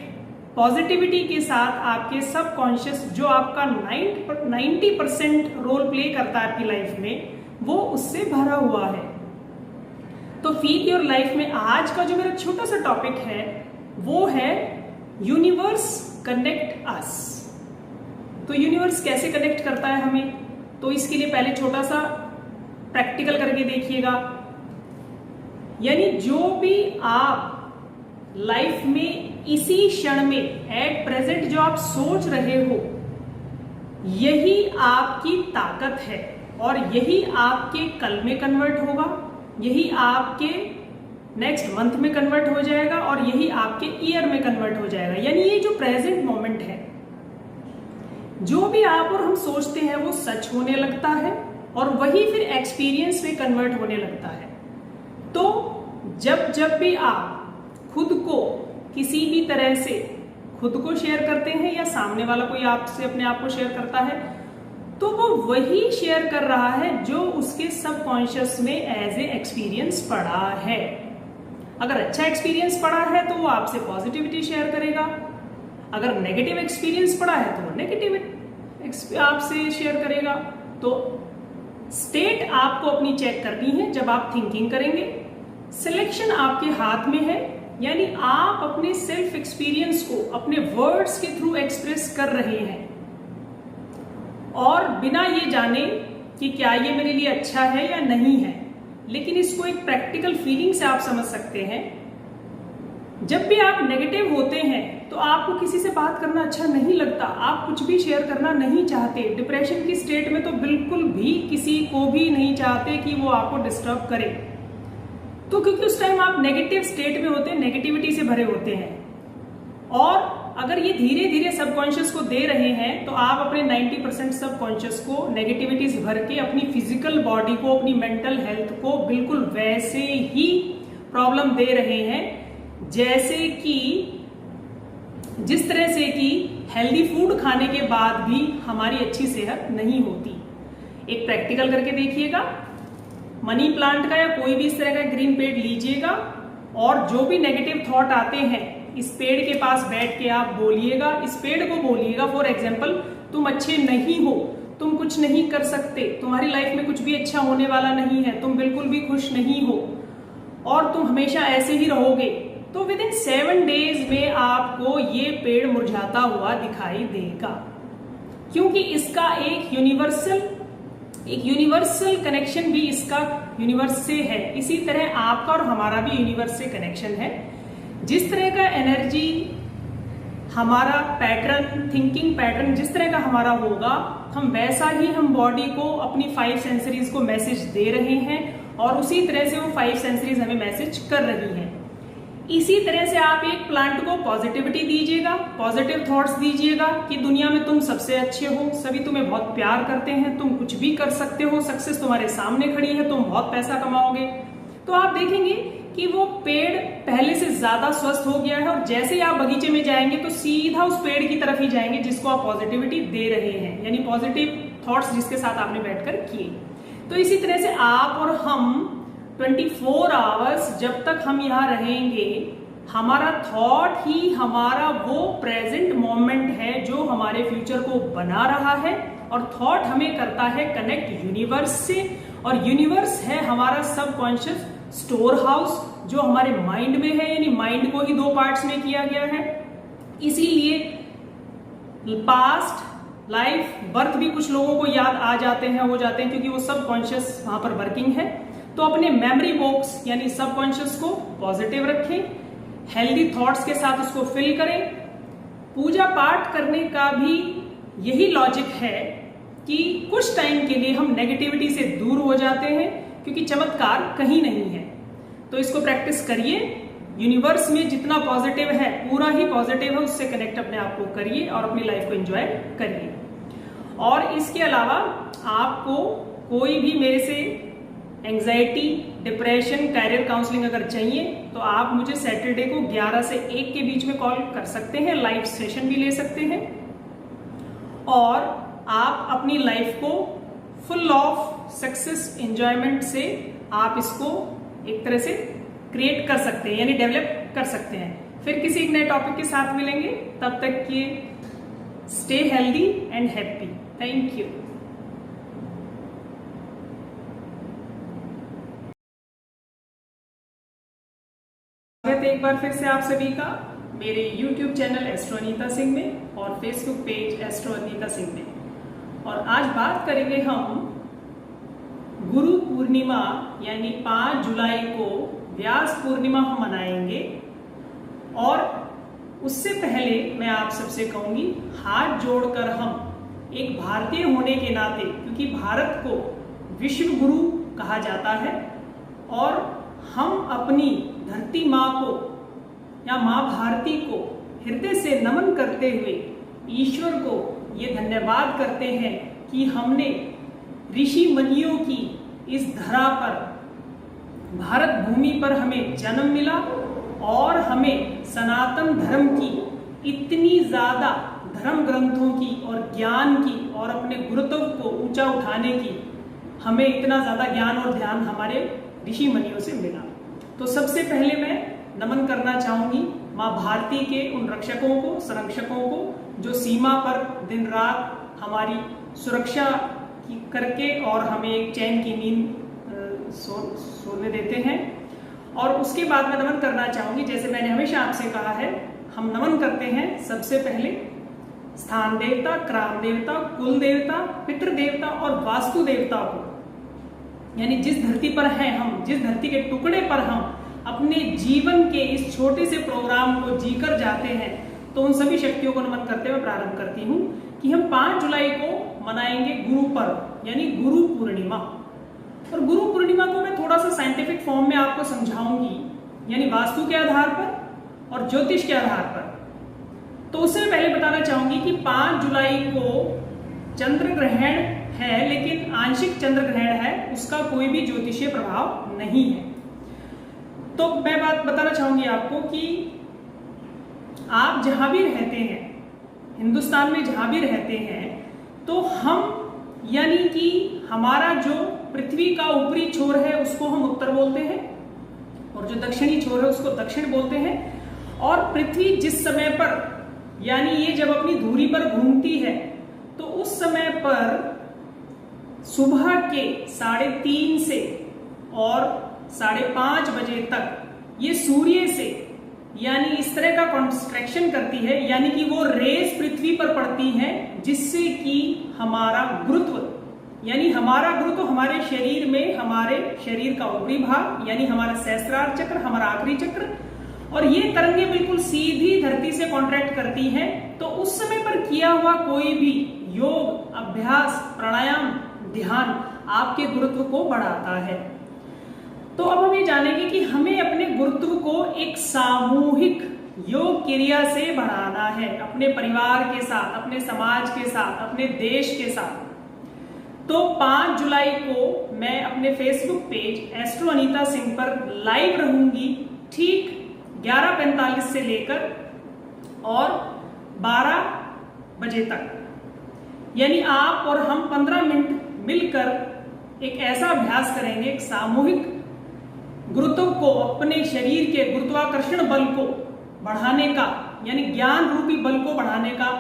पॉजिटिविटी के साथ आपके सबकॉन्शियस, जो आपका 90% रोल प्ले करता है आपकी लाइफ में, वो उससे भरा हुआ है। तो फील योर लाइफ में आज का जो मेरा छोटा सा टॉपिक है वो है यूनिवर्स कनेक्ट अस। तो यूनिवर्स कैसे कनेक्ट करता है हमें, तो इसके लिए पहले छोटा सा प्रैक्टिकल करके देखिएगा। यानी जो भी आप लाइफ में इसी क्षण में एट प्रेजेंट जो आप सोच रहे हो, यही आपकी ताकत है और यही आपके कल में कन्वर्ट होगा, यही आपके नेक्स्ट मंथ में कन्वर्ट हो जाएगा और यही आपके ईयर में कन्वर्ट हो जाएगा। यानी ये जो प्रेजेंट मोमेंट है, जो भी आप और हम सोचते हैं वो सच होने लगता है और वही फिर एक्सपीरियंस में कन्वर्ट होने लगता है। तो जब भी आप खुद को किसी भी तरह से खुद को शेयर करते हैं या सामने वाला कोई आपसे अपने आप को शेयर करता है, तो वो वही शेयर कर रहा है जो उसके सबकॉन्शियस में एज ए एक्सपीरियंस पड़ा है। अगर अच्छा एक्सपीरियंस पड़ा है तो वो आपसे पॉजिटिविटी शेयर करेगा, अगर नेगेटिव एक्सपीरियंस पड़ा है तो वो नेगेटिव आपसे शेयर करेगा। तो स्टेट आपको अपनी चेक करनी है जब आप थिंकिंग करेंगे। सिलेक्शन आपके हाथ में है, यानी आप अपने सेल्फ एक्सपीरियंस को अपने वर्ड्स के थ्रू एक्सप्रेस कर रहे हैं और बिना ये जाने कि क्या ये मेरे लिए अच्छा है या नहीं है। लेकिन इसको एक प्रैक्टिकल फीलिंग से आप समझ सकते हैं। जब भी आप नेगेटिव होते हैं तो आपको किसी से बात करना अच्छा नहीं लगता, आप कुछ भी शेयर करना नहीं चाहते। डिप्रेशन की स्टेट में तो बिल्कुल भी किसी को भी नहीं चाहते कि वो आपको डिस्टर्ब करे, तो क्योंकि उस टाइम आप नेगेटिव स्टेट में होते हैं, नेगेटिविटी से भरे होते हैं। और अगर ये धीरे धीरे सबकॉन्शियस को दे रहे हैं तो आप अपने 90% सबकॉन्शियस को नेगेटिविटीज भर के अपनी फिजिकल बॉडी को, अपनी मेंटल हेल्थ को बिल्कुल वैसे ही प्रॉब्लम दे रहे हैं जैसे कि जिस तरह से कि हेल्दी फूड खाने के बाद भी हमारी अच्छी सेहत नहीं होती। एक प्रैक्टिकल करके देखिएगा। मनी प्लांट का या कोई भी इस तरह का ग्रीन पेड़ लीजिएगा और जो भी नेगेटिव थॉट आते हैं इस पेड़ के पास बैठ के आप बोलिएगा, इस पेड़ को बोलिएगा फॉर एग्जाम्पल, तुम अच्छे नहीं हो, तुम कुछ नहीं कर सकते, तुम्हारी लाइफ में कुछ भी अच्छा होने वाला नहीं है, तुम बिल्कुल भी खुश नहीं हो और तुम हमेशा ऐसे ही रहोगे। तो विद इन 7 डेज में आपको ये पेड़ मुरझाता हुआ दिखाई देगा, क्योंकि इसका एक यूनिवर्सल कनेक्शन भी इसका यूनिवर्स से है। इसी तरह आपका और हमारा भी यूनिवर्स से कनेक्शन है। जिस तरह का एनर्जी हमारा पैटर्न, थिंकिंग पैटर्न जिस तरह का हमारा होगा, हम वैसा ही हम बॉडी को अपनी 5 सेंसरीज को मैसेज दे रहे हैं और उसी तरह से वो 5 सेंसरीज हमें मैसेज कर रही हैं। इसी तरह से आप एक प्लांट को पॉजिटिविटी दीजिएगा, पॉजिटिव थॉट्स दीजिएगा कि दुनिया में तुम सबसे अच्छे हो, सभी तुम्हें बहुत प्यार करते हैं, तुम कुछ भी कर सकते हो, सक्सेस तुम्हारे सामने खड़ी है, तुम बहुत पैसा कमाओगे। तो आप देखेंगे कि वो पेड़ पहले से ज्यादा स्वस्थ हो गया है और जैसे ही आप बगीचे में जाएंगे तो सीधा उस पेड़ की तरफ ही जाएंगे जिसको आप पॉजिटिविटी दे रहे हैं, यानी पॉजिटिव थॉट्स जिसके साथ आपने बैठकर किए। तो इसी तरह से आप और हम 24 आवर्स जब तक हम यहाँ रहेंगे हमारा थॉट ही हमारा वो प्रेजेंट मोमेंट है जो हमारे फ्यूचर को बना रहा है, और थॉट हमें करता है कनेक्ट यूनिवर्स से, और यूनिवर्स है हमारा सबकॉन्शियस स्टोर हाउस जो हमारे माइंड में है, यानी माइंड को ही दो पार्ट्स में किया गया है। इसीलिए पास्ट लाइफ बर्थ भी कुछ लोगों को याद आ जाते हैं, हो जाते हैं, क्योंकि वो सबकॉन्शियस वहां पर वर्किंग है। तो अपने मेमोरी बॉक्स यानी सबकॉन्शियस को पॉजिटिव रखें, हेल्दी थॉट्स के साथ उसको फिल करें। पूजा पाठ करने का भी यही लॉजिक है कि कुछ टाइम के लिए हम नेगेटिविटी से दूर हो जाते हैं, क्योंकि चमत्कार कहीं नहीं है। तो इसको प्रैक्टिस करिए। यूनिवर्स में जितना पॉजिटिव है, पूरा ही पॉजिटिव है, उससे कनेक्ट अपने आप को करिए और अपनी लाइफ को एंजॉय करिए। और इसके अलावा आपको कोई भी मेरे से एंजाइटी, डिप्रेशन, कैरियर काउंसलिंग अगर चाहिए तो आप मुझे सैटरडे को 11 से 1 के बीच में कॉल कर सकते हैं, लाइव सेशन भी ले सकते हैं, और आप अपनी लाइफ को फुल ऑफ सक्सेस एंजॉयमेंट से आप इसको एक तरह से क्रिएट कर सकते हैं, यानी डेवलप कर सकते हैं। फिर किसी एक नए टॉपिक के साथ मिलेंगे, तब तक के stay healthy and happy. Thank you. एक बार फिर से आप सभी का मेरे YouTube channel astro Anita Singh में और Facebook page astro Anita Singh में। और आज बात करेंगे हम गुरु पूर्णिमा, यानी 5 जुलाई को व्यास पूर्णिमा हम मनाएंगे। और उससे पहले मैं आप सबसे कहूंगी, हाथ जोड़कर हम एक भारतीय होने के नाते, क्योंकि भारत को विश्व गुरु कहा जाता है, और हम अपनी धरती माँ को या माँ भारती को हृदय से नमन करते हुए ईश्वर को ये धन्यवाद करते हैं कि हमने ऋषि मुनियों की इस धरा पर, भारत भूमि पर हमें जन्म मिला, और हमें सनातन धर्म की इतनी ज्यादा धर्म ग्रंथों की और ज्ञान की और अपने गुरुत्व को ऊंचा उठाने की हमें इतना ज्यादा ज्ञान और ध्यान हमारे ऋषि मुनियों से मिला। तो सबसे पहले मैं नमन करना चाहूंगी माँ भारती के उन रक्षकों को, संरक्षकों को, जो सीमा पर दिन रात हमारी सुरक्षा करके और हमें एक चैन की नींद सोने देते हैं। और उसके बाद मैं नमन करना चाहूंगी, जैसे मैंने हमेशा आपसे कहा है, हम नमन करते हैं सबसे पहले स्थान देवता, ग्राम देवता, कुल देवता, पितृ देवता और वास्तु देवता को, यानी जिस धरती पर हैं हम, जिस धरती के टुकड़े पर हम अपने जीवन के इस छोटे से प्रोग्राम को जीकर जाते हैं, तो उन सभी शक्तियों को नमन करते हुए प्रारंभ करती हूँ कि हम 5 जुलाई को मनाएंगे गुरु पर्व, यानी गुरु पूर्णिमा। और गुरु पूर्णिमा को मैं थोड़ा सा साइंटिफिक फॉर्म में आपको समझाऊंगी, यानी वास्तु के आधार पर और ज्योतिष के आधार पर। तो उससे पहले बताना चाहूंगी कि 5 जुलाई को चंद्र ग्रहण है, लेकिन आंशिक चंद्र ग्रहण है, उसका कोई भी ज्योतिषीय प्रभाव नहीं है। तो मैं बात बताना चाहूंगी आपको कि आप जहां भी रहते हैं, हिंदुस्तान में जहां भी रहते हैं, तो हम, यानी कि हमारा जो पृथ्वी का ऊपरी छोर है उसको हम उत्तर बोलते हैं, और जो दक्षिणी छोर है उसको दक्षिण बोलते हैं। और पृथ्वी जिस समय पर, यानी ये जब अपनी धुरी पर घूमती है, तो उस समय पर सुबह के 3:30 से और 5:30 बजे तक ये सूर्य से, यानी इस तरह का कॉन्स्ट्रक्शन करती है, यानी कि वो रेस पृथ्वी पर पड़ती हैं, जिससे कि हमारा गुरुत्व, यानी हमारा गुरुत्व हमारे शरीर में, हमारे शरीर का ऊपरी भाग, यानी हमारा सहस्त्रार चक्र, हमारा आखिरी चक्र, और ये तरंगे बिल्कुल सीधी धरती से कॉन्ट्रैक्ट करती हैं। तो उस समय पर किया हुआ कोई भी योग, अभ्यास, प्राणायाम, ध्यान आपके गुरुत्व को बढ़ाता है। तो अब हम ये जानेंगे कि हमें अपने गुरुत्व को एक सामूहिक योग क्रिया से बढ़ाना है, अपने परिवार के साथ, अपने समाज के साथ, अपने देश के साथ। तो 5 जुलाई को मैं अपने Facebook page astro Anita Singh पर लाइव रहूंगी, ठीक 11:45 से लेकर और 12 बजे तक, यानी आप और हम 15 मिनट मिलकर एक ऐसा अभ्यास करेंगे, एक सामूहिक गुरुत्व को, अपने शरीर के गुरुत्वाकर्षण बल को बढ़ाने का, यानी ज्ञान रूपी बल को बढ़ाने का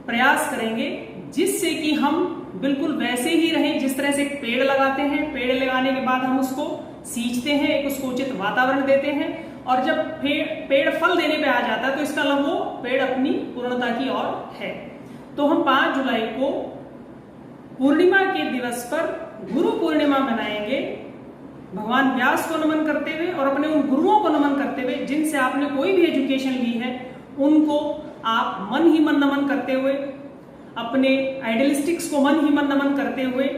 प्रयास करेंगे, जिससे कि हम बिल्कुल वैसे ही रहें जिस तरह से एक पेड़ लगाते हैं। पेड़ लगाने के बाद हम उसको सींचते हैं, एक उसको उचित वातावरण देते हैं, और जब पेड़ फल देने पे आ जाता है तो इसका मतलब वो पेड़ अपनी पूर्णता की ओर है। तो हम 5 जुलाई को पूर्णिमा के दिवस पर गुरु पूर्णिमा मनाएंगे, भगवान व्यास को नमन करते हुए और अपने उन गुरुओं को नमन करते हुए जिनसे आपने कोई भी एजुकेशन ली है, उनको आप मन ही मन नमन करते हुए, अपने आइडियलिस्टिक्स को मन ही मन नमन करते हुए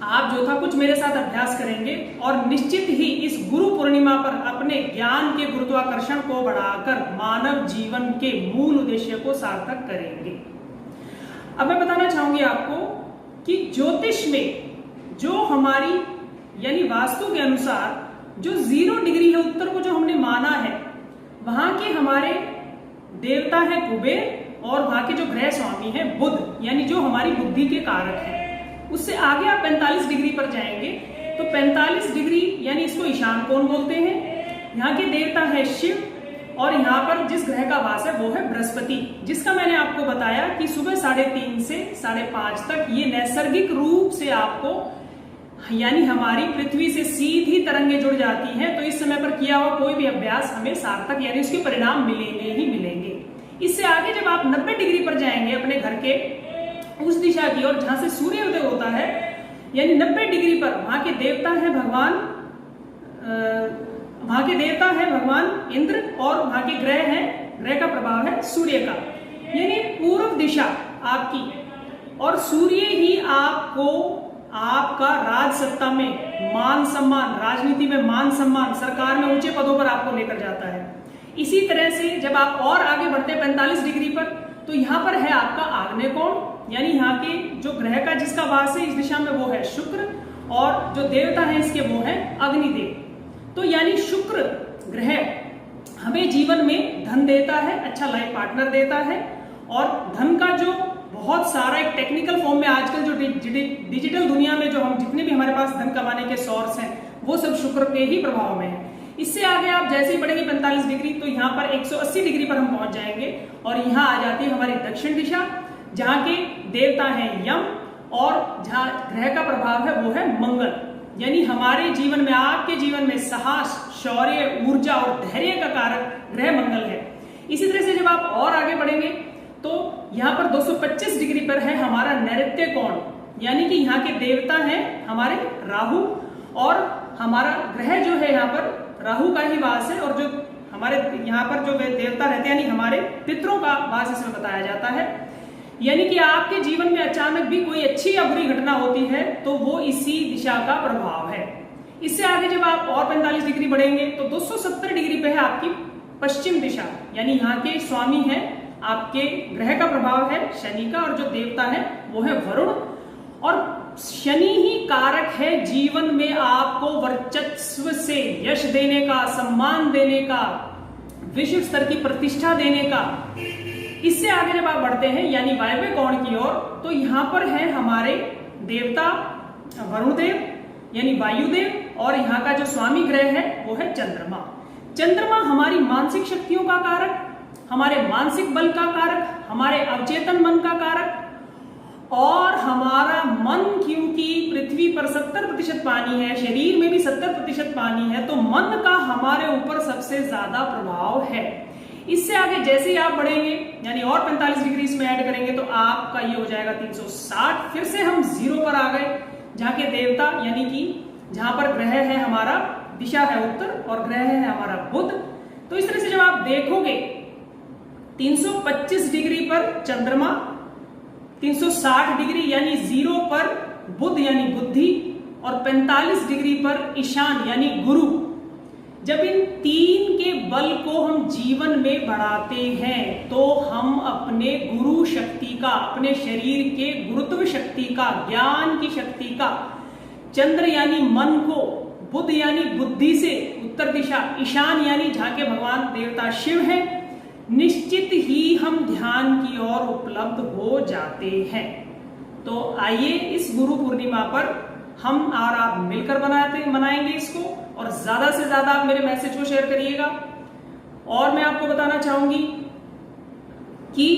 आप जो था कुछ मेरे साथ अभ्यास करेंगे, और निश्चित ही इस गुरु पूर्णिमा पर अपने ज्ञान के गुरुत्वाकर्षण को बढ़ाकर मानव जीवन के मूल उद्देश्य को सार्थक करेंगे। अब मैं बताना चाहूंगी आपको कि ज्योतिष में जो हमारी यानी वास्तु के अनुसार जो 0 डिग्री है उत्तर को जो हमने माना है, वहां के हमारे देवता है कुबेर, और वहां के जो ग्रह स्वामी है बुध, यानी जो हमारी बुद्धि के कारक है। उससे आगे आप 45 डिग्री पर जाएंगे तो 45 डिग्री यानी इसको ईशान कोण बोलते हैं। यहाँ के देवता है शिव, और यहाँ पर जिस ग्रह का वास है वो है बृहस्पति, जिसका मैंने आपको बताया कि सुबह 3:30 से 5:30 तक ये नैसर्गिक रूप से आपको यानी हमारी पृथ्वी से सीधी तरंगे जुड़ जाती हैं। तो इस समय पर किया हुआ कोई भी अभ्यास हमें सार्थक यानी उसके परिणाम मिलेंगे ही मिलेंगे। इससे आगे जब आप 90 डिग्री पर जाएंगे अपने घर के उस दिशा की ओर जहां से सूर्योदय होता है, यानी 90 डिग्री पर वहां के देवता है भगवान इंद्र, और वहां के ग्रह का प्रभाव है सूर्य का, यानी पूर्व दिशा आपकी, और सूर्य ही आपको आपका राज सत्ता में मान सम्मान, राजनीति में मान सम्मान, सरकार में ऊंचे पदों पर आपको लेकर जाता है। इसी तरह से जब आप और आगे बढ़ते हैं 45 डिग्री पर, तो यहाँ पर है आपका आग्नेय कोण, यानी यहाँ के जो ग्रह का जिसका वास है इस दिशा में वो है शुक्र, और जो देवता है इसके वो है अग्निदेव। तो यानी शुक्र ग्रह हमें जीवन में धन देता है, अच्छा लाइफ पार्टनर देता है, और धन का जो बहुत सारा एक टेक्निकल फॉर्म में आजकल जो डिजिटल दुनिया में जो हम जितने भी हमारे पास धन कमाने के सोर्स हैं वो सब शुक्र के ही प्रभाव में है। इससे आगे आप जैसे ही बढ़ेंगे 45 डिग्री तो यहाँ पर 180 डिग्री पर हम पहुंच जाएंगे, और यहाँ आ जाती है हमारी दक्षिण दिशा, जहाँ के देवता है यम, और जहाँ ग्रह का प्रभाव है वो है मंगल, यानी हमारे जीवन में, आपके जीवन में साहस, शौर्य, ऊर्जा और धैर्य का कारक ग्रह मंगल है। इसी तरह से जब आप और आगे बढ़ेंगे तो यहाँ पर 225 डिग्री पर है हमारा नैऋत्य कोण, यानी कि यहाँ के देवता हैं हमारे राहु, और हमारा ग्रह जो है यहाँ पर राहु का ही वास है, और जो हमारे यहाँ पर जो देवता रहते हैं यानी हमारे पितरों का वास इसमें बताया जाता है। यानी कि आपके जीवन में अचानक भी कोई अच्छी या बुरी घटना होती है तो वो इसी दिशा का प्रभाव है। इससे आगे जब आप और 45 डिग्री बढ़ेंगे तो 270 डिग्री पे है आपकी पश्चिम दिशा, यानी यहाँ के स्वामी है आपके ग्रह का प्रभाव है शनि का, और जो देवता है वो है वरुण, और शनि ही कारक है जीवन में आपको वर्चस्व से यश देने का, सम्मान देने का, विश्व स्तर की प्रतिष्ठा देने का। इससे आगे जब आप बढ़ते हैं यानी वायव्य कोण की ओर, तो यहाँ पर है हमारे देवता वरुण देव यानी वायुदेव, और यहाँ का जो स्वामी ग्रह है वो है चंद्रमा। चंद्रमा हमारी मानसिक शक्तियों का कारक, हमारे मानसिक बल का कारक, हमारे अवचेतन मन का कारक, और हमारा मन क्योंकि पृथ्वी पर 70% पानी है, शरीर में भी 70% पानी है, तो मन का हमारे ऊपर सबसे ज्यादा प्रभाव है। इससे आगे जैसे ही आप बढ़ेंगे यानी और 45 डिग्री इसमें ऐड करेंगे तो आपका ये हो जाएगा 360। फिर से हम 0 पर आ गए, जहाँ के देवता यानी कि जहां पर ग्रह है हमारा दिशा है उत्तर और ग्रह है हमारा बुध। तो इस तरह से जब आप देखोगे 325 डिग्री पर चंद्रमा, 360 डिग्री यानी 0 पर बुध यानी बुद्धि, और 45 डिग्री पर ईशान यानी गुरु। जब इन तीन के बल को हम जीवन में बढ़ाते हैं तो हम अपने गुरु शक्ति का, अपने शरीर के गुरुत्व शक्ति का, ज्ञान की शक्ति का, चंद्र यानी मन को, बुध यानी बुद्धि से उत्तर दिशा, ईशान यानी जहां के भगवान देवता शिव है, निश्चित ही हम ध्यान की ओर उपलब्ध हो जाते हैं। तो आइए इस गुरु पूर्णिमा पर हम और आप मिलकर मनाएंगे इसको, और ज्यादा से ज्यादा आप मेरे मैसेज को शेयर करिएगा। और मैं आपको बताना चाहूंगी कि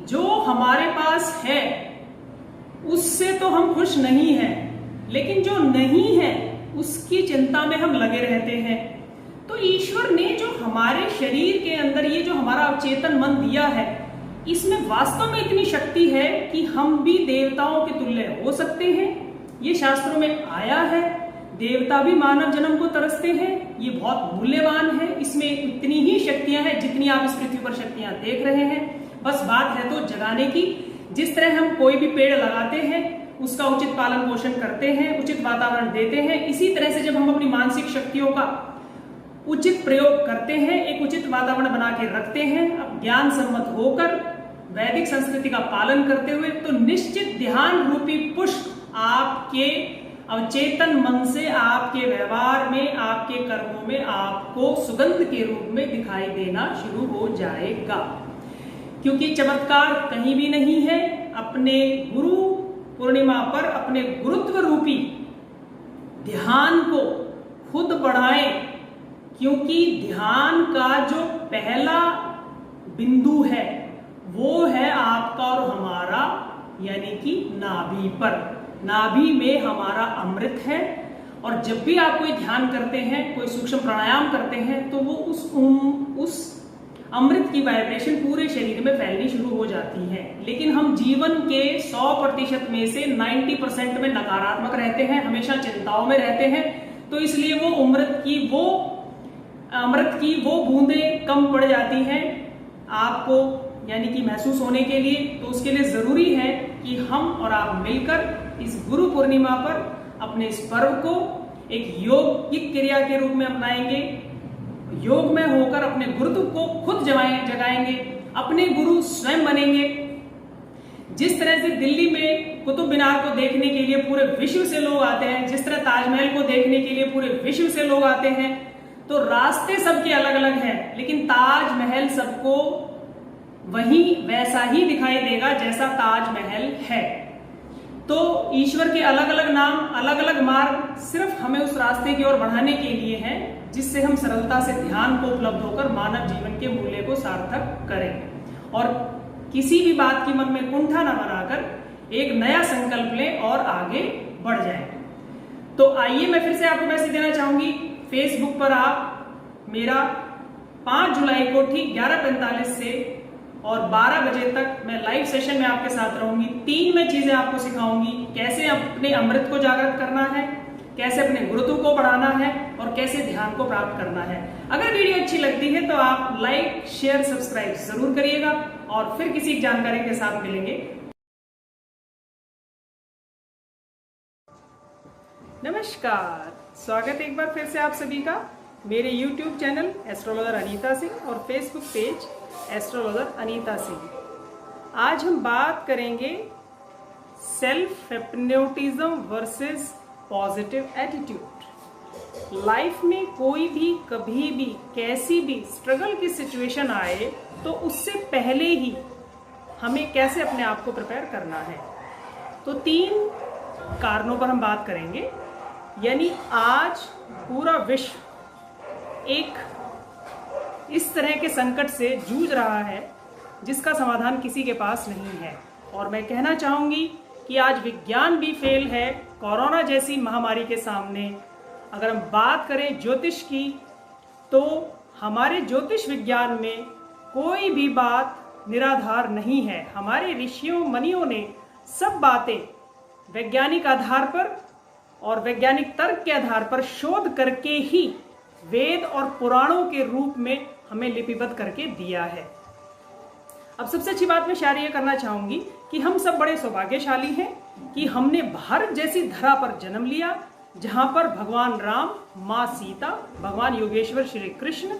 जो हमारे पास है उससे तो हम खुश नहीं हैं, लेकिन जो नहीं है उसकी चिंता में हम लगे रहते हैं। तो ईश्वर ने जो हमारे शरीर के अंदर ये जो हमारा अवचेतन मन दिया है, इसमें वास्तव में इतनी शक्ति है कि हम भी देवताओं के तुल्य हो सकते हैं। ये शास्त्रों में आया है, देवता भी मानव जन्म को तरसते हैं। ये बहुत मूल्यवान है, इसमें उतनी ही शक्तियां हैं जितनी आप इस पृथ्वी पर शक्तियां देख रहे हैं। बस बात है तो जगाने की। जिस तरह हम कोई भी पेड़ लगाते हैं, उसका उचित पालन पोषण करते हैं, उचित वातावरण देते हैं, इसी तरह से जब हम अपनी मानसिक शक्तियों का उचित प्रयोग करते हैं, एक उचित वातावरण बना के रखते हैं, अब ज्ञान सम्मत होकर वैदिक संस्कृति का पालन करते हुए, तो निश्चित ध्यान रूपी पुष्प आपके अवचेतन मन से आपके व्यवहार में, आपके कर्मों में आपको सुगंध के रूप में दिखाई देना शुरू हो जाएगा। क्योंकि चमत्कार कहीं भी नहीं है। अपने गुरु पूर्णिमा पर अपने गुरुत्व रूपी ध्यान को खुद बढ़ाएं, क्योंकि ध्यान का जो पहला बिंदु है वो है आपका और हमारा, यानी कि नाभि पर। नाभि में हमारा अमृत है, और जब भी आप कोई ध्यान करते हैं, कोई सूक्ष्म प्राणायाम करते हैं, तो वो उस अमृत की वाइब्रेशन पूरे शरीर में फैलनी शुरू हो जाती है। लेकिन हम जीवन के 100% में से 90% में नकारात्मक रहते हैं, हमेशा चिंताओं में रहते हैं। तो इसलिए वो अमृत की वो बूंदें कम पड़ जाती हैं आपको, यानी कि महसूस होने के लिए। तो उसके लिए जरूरी है कि हम और आप मिलकर इस गुरु पूर्णिमा पर अपने इस पर्व को एक योगिक क्रिया के रूप में अपनाएंगे, योग में होकर अपने गुरुत्व को खुद जगाएंगे, अपने गुरु स्वयं बनेंगे। जिस तरह से दिल्ली में कुतुब मीनार को देखने के लिए पूरे विश्व से लोग आते हैं, जिस तरह ताजमहल को देखने के लिए पूरे विश्व से लोग आते हैं, तो रास्ते सबके अलग अलग हैं, लेकिन ताजमहल सबको वही वैसा ही दिखाई देगा जैसा ताजमहल है। तो ईश्वर के अलग अलग नाम, अलग अलग मार्ग सिर्फ हमें उस रास्ते की ओर बढ़ाने के लिए हैं, जिससे हम सरलता से ध्यान को उपलब्ध होकर मानव जीवन के मूल्य को सार्थक करें, और किसी भी बात की मन में कुंठा न बनाकर एक नया संकल्प लें और आगे बढ़ जाएं। तो आइए मैं फिर से आपको मैसेज देना चाहूंगी। फेसबुक पर आप मेरा 5 जुलाई को ठीक 11:45 से और 12 बजे तक मैं लाइव सेशन में आपके साथ रहूंगी। 3 मैं चीजें आपको सिखाऊंगी, कैसे अपने अमृत को जागृत करना है, कैसे अपने गुरुत्व को बढ़ाना है, और कैसे ध्यान को प्राप्त करना है। अगर वीडियो अच्छी लगती है तो आप लाइक, शेयर, सब्सक्राइब जरूर करिएगा, और फिर किसी जानकारी के साथ मिलेंगे। नमस्कार, स्वागत एक बार फिर से आप सभी का मेरे YouTube channel astrologer Anita Singh और Facebook page astrologer Anita Singh. आज हम बात करेंगे self hypnotism versus positive attitude. Life में कोई भी कभी भी कैसी भी स्ट्रगल की सिचुएशन आए तो उससे पहले ही हमें कैसे अपने आप को प्रिपेयर करना है। तो 3 कारणों पर हम बात करेंगे। यानी आज पूरा विश्व एक इस तरह के संकट से जूझ रहा है जिसका समाधान किसी के पास नहीं है, और मैं कहना चाहूंगी कि आज विज्ञान भी फेल है कोरोना जैसी महामारी के सामने। अगर हम बात करें ज्योतिष की, तो हमारे ज्योतिष विज्ञान में कोई भी बात निराधार नहीं है। हमारे ऋषियों मुनियों ने सब बातें वैज्ञानिक आधार पर और वैज्ञानिक तर्क के आधार पर शोध करके ही वेद और पुराणों के रूप में हमें लिपिबद्ध करके दिया है। अब सबसे अच्छी बात मैं शेयर ये करना चाहूंगी कि हम सब बड़े सौभाग्यशाली हैं कि हमने भारत जैसी धरा पर जन्म लिया, जहां पर भगवान राम, माँ सीता, भगवान योगेश्वर श्री कृष्ण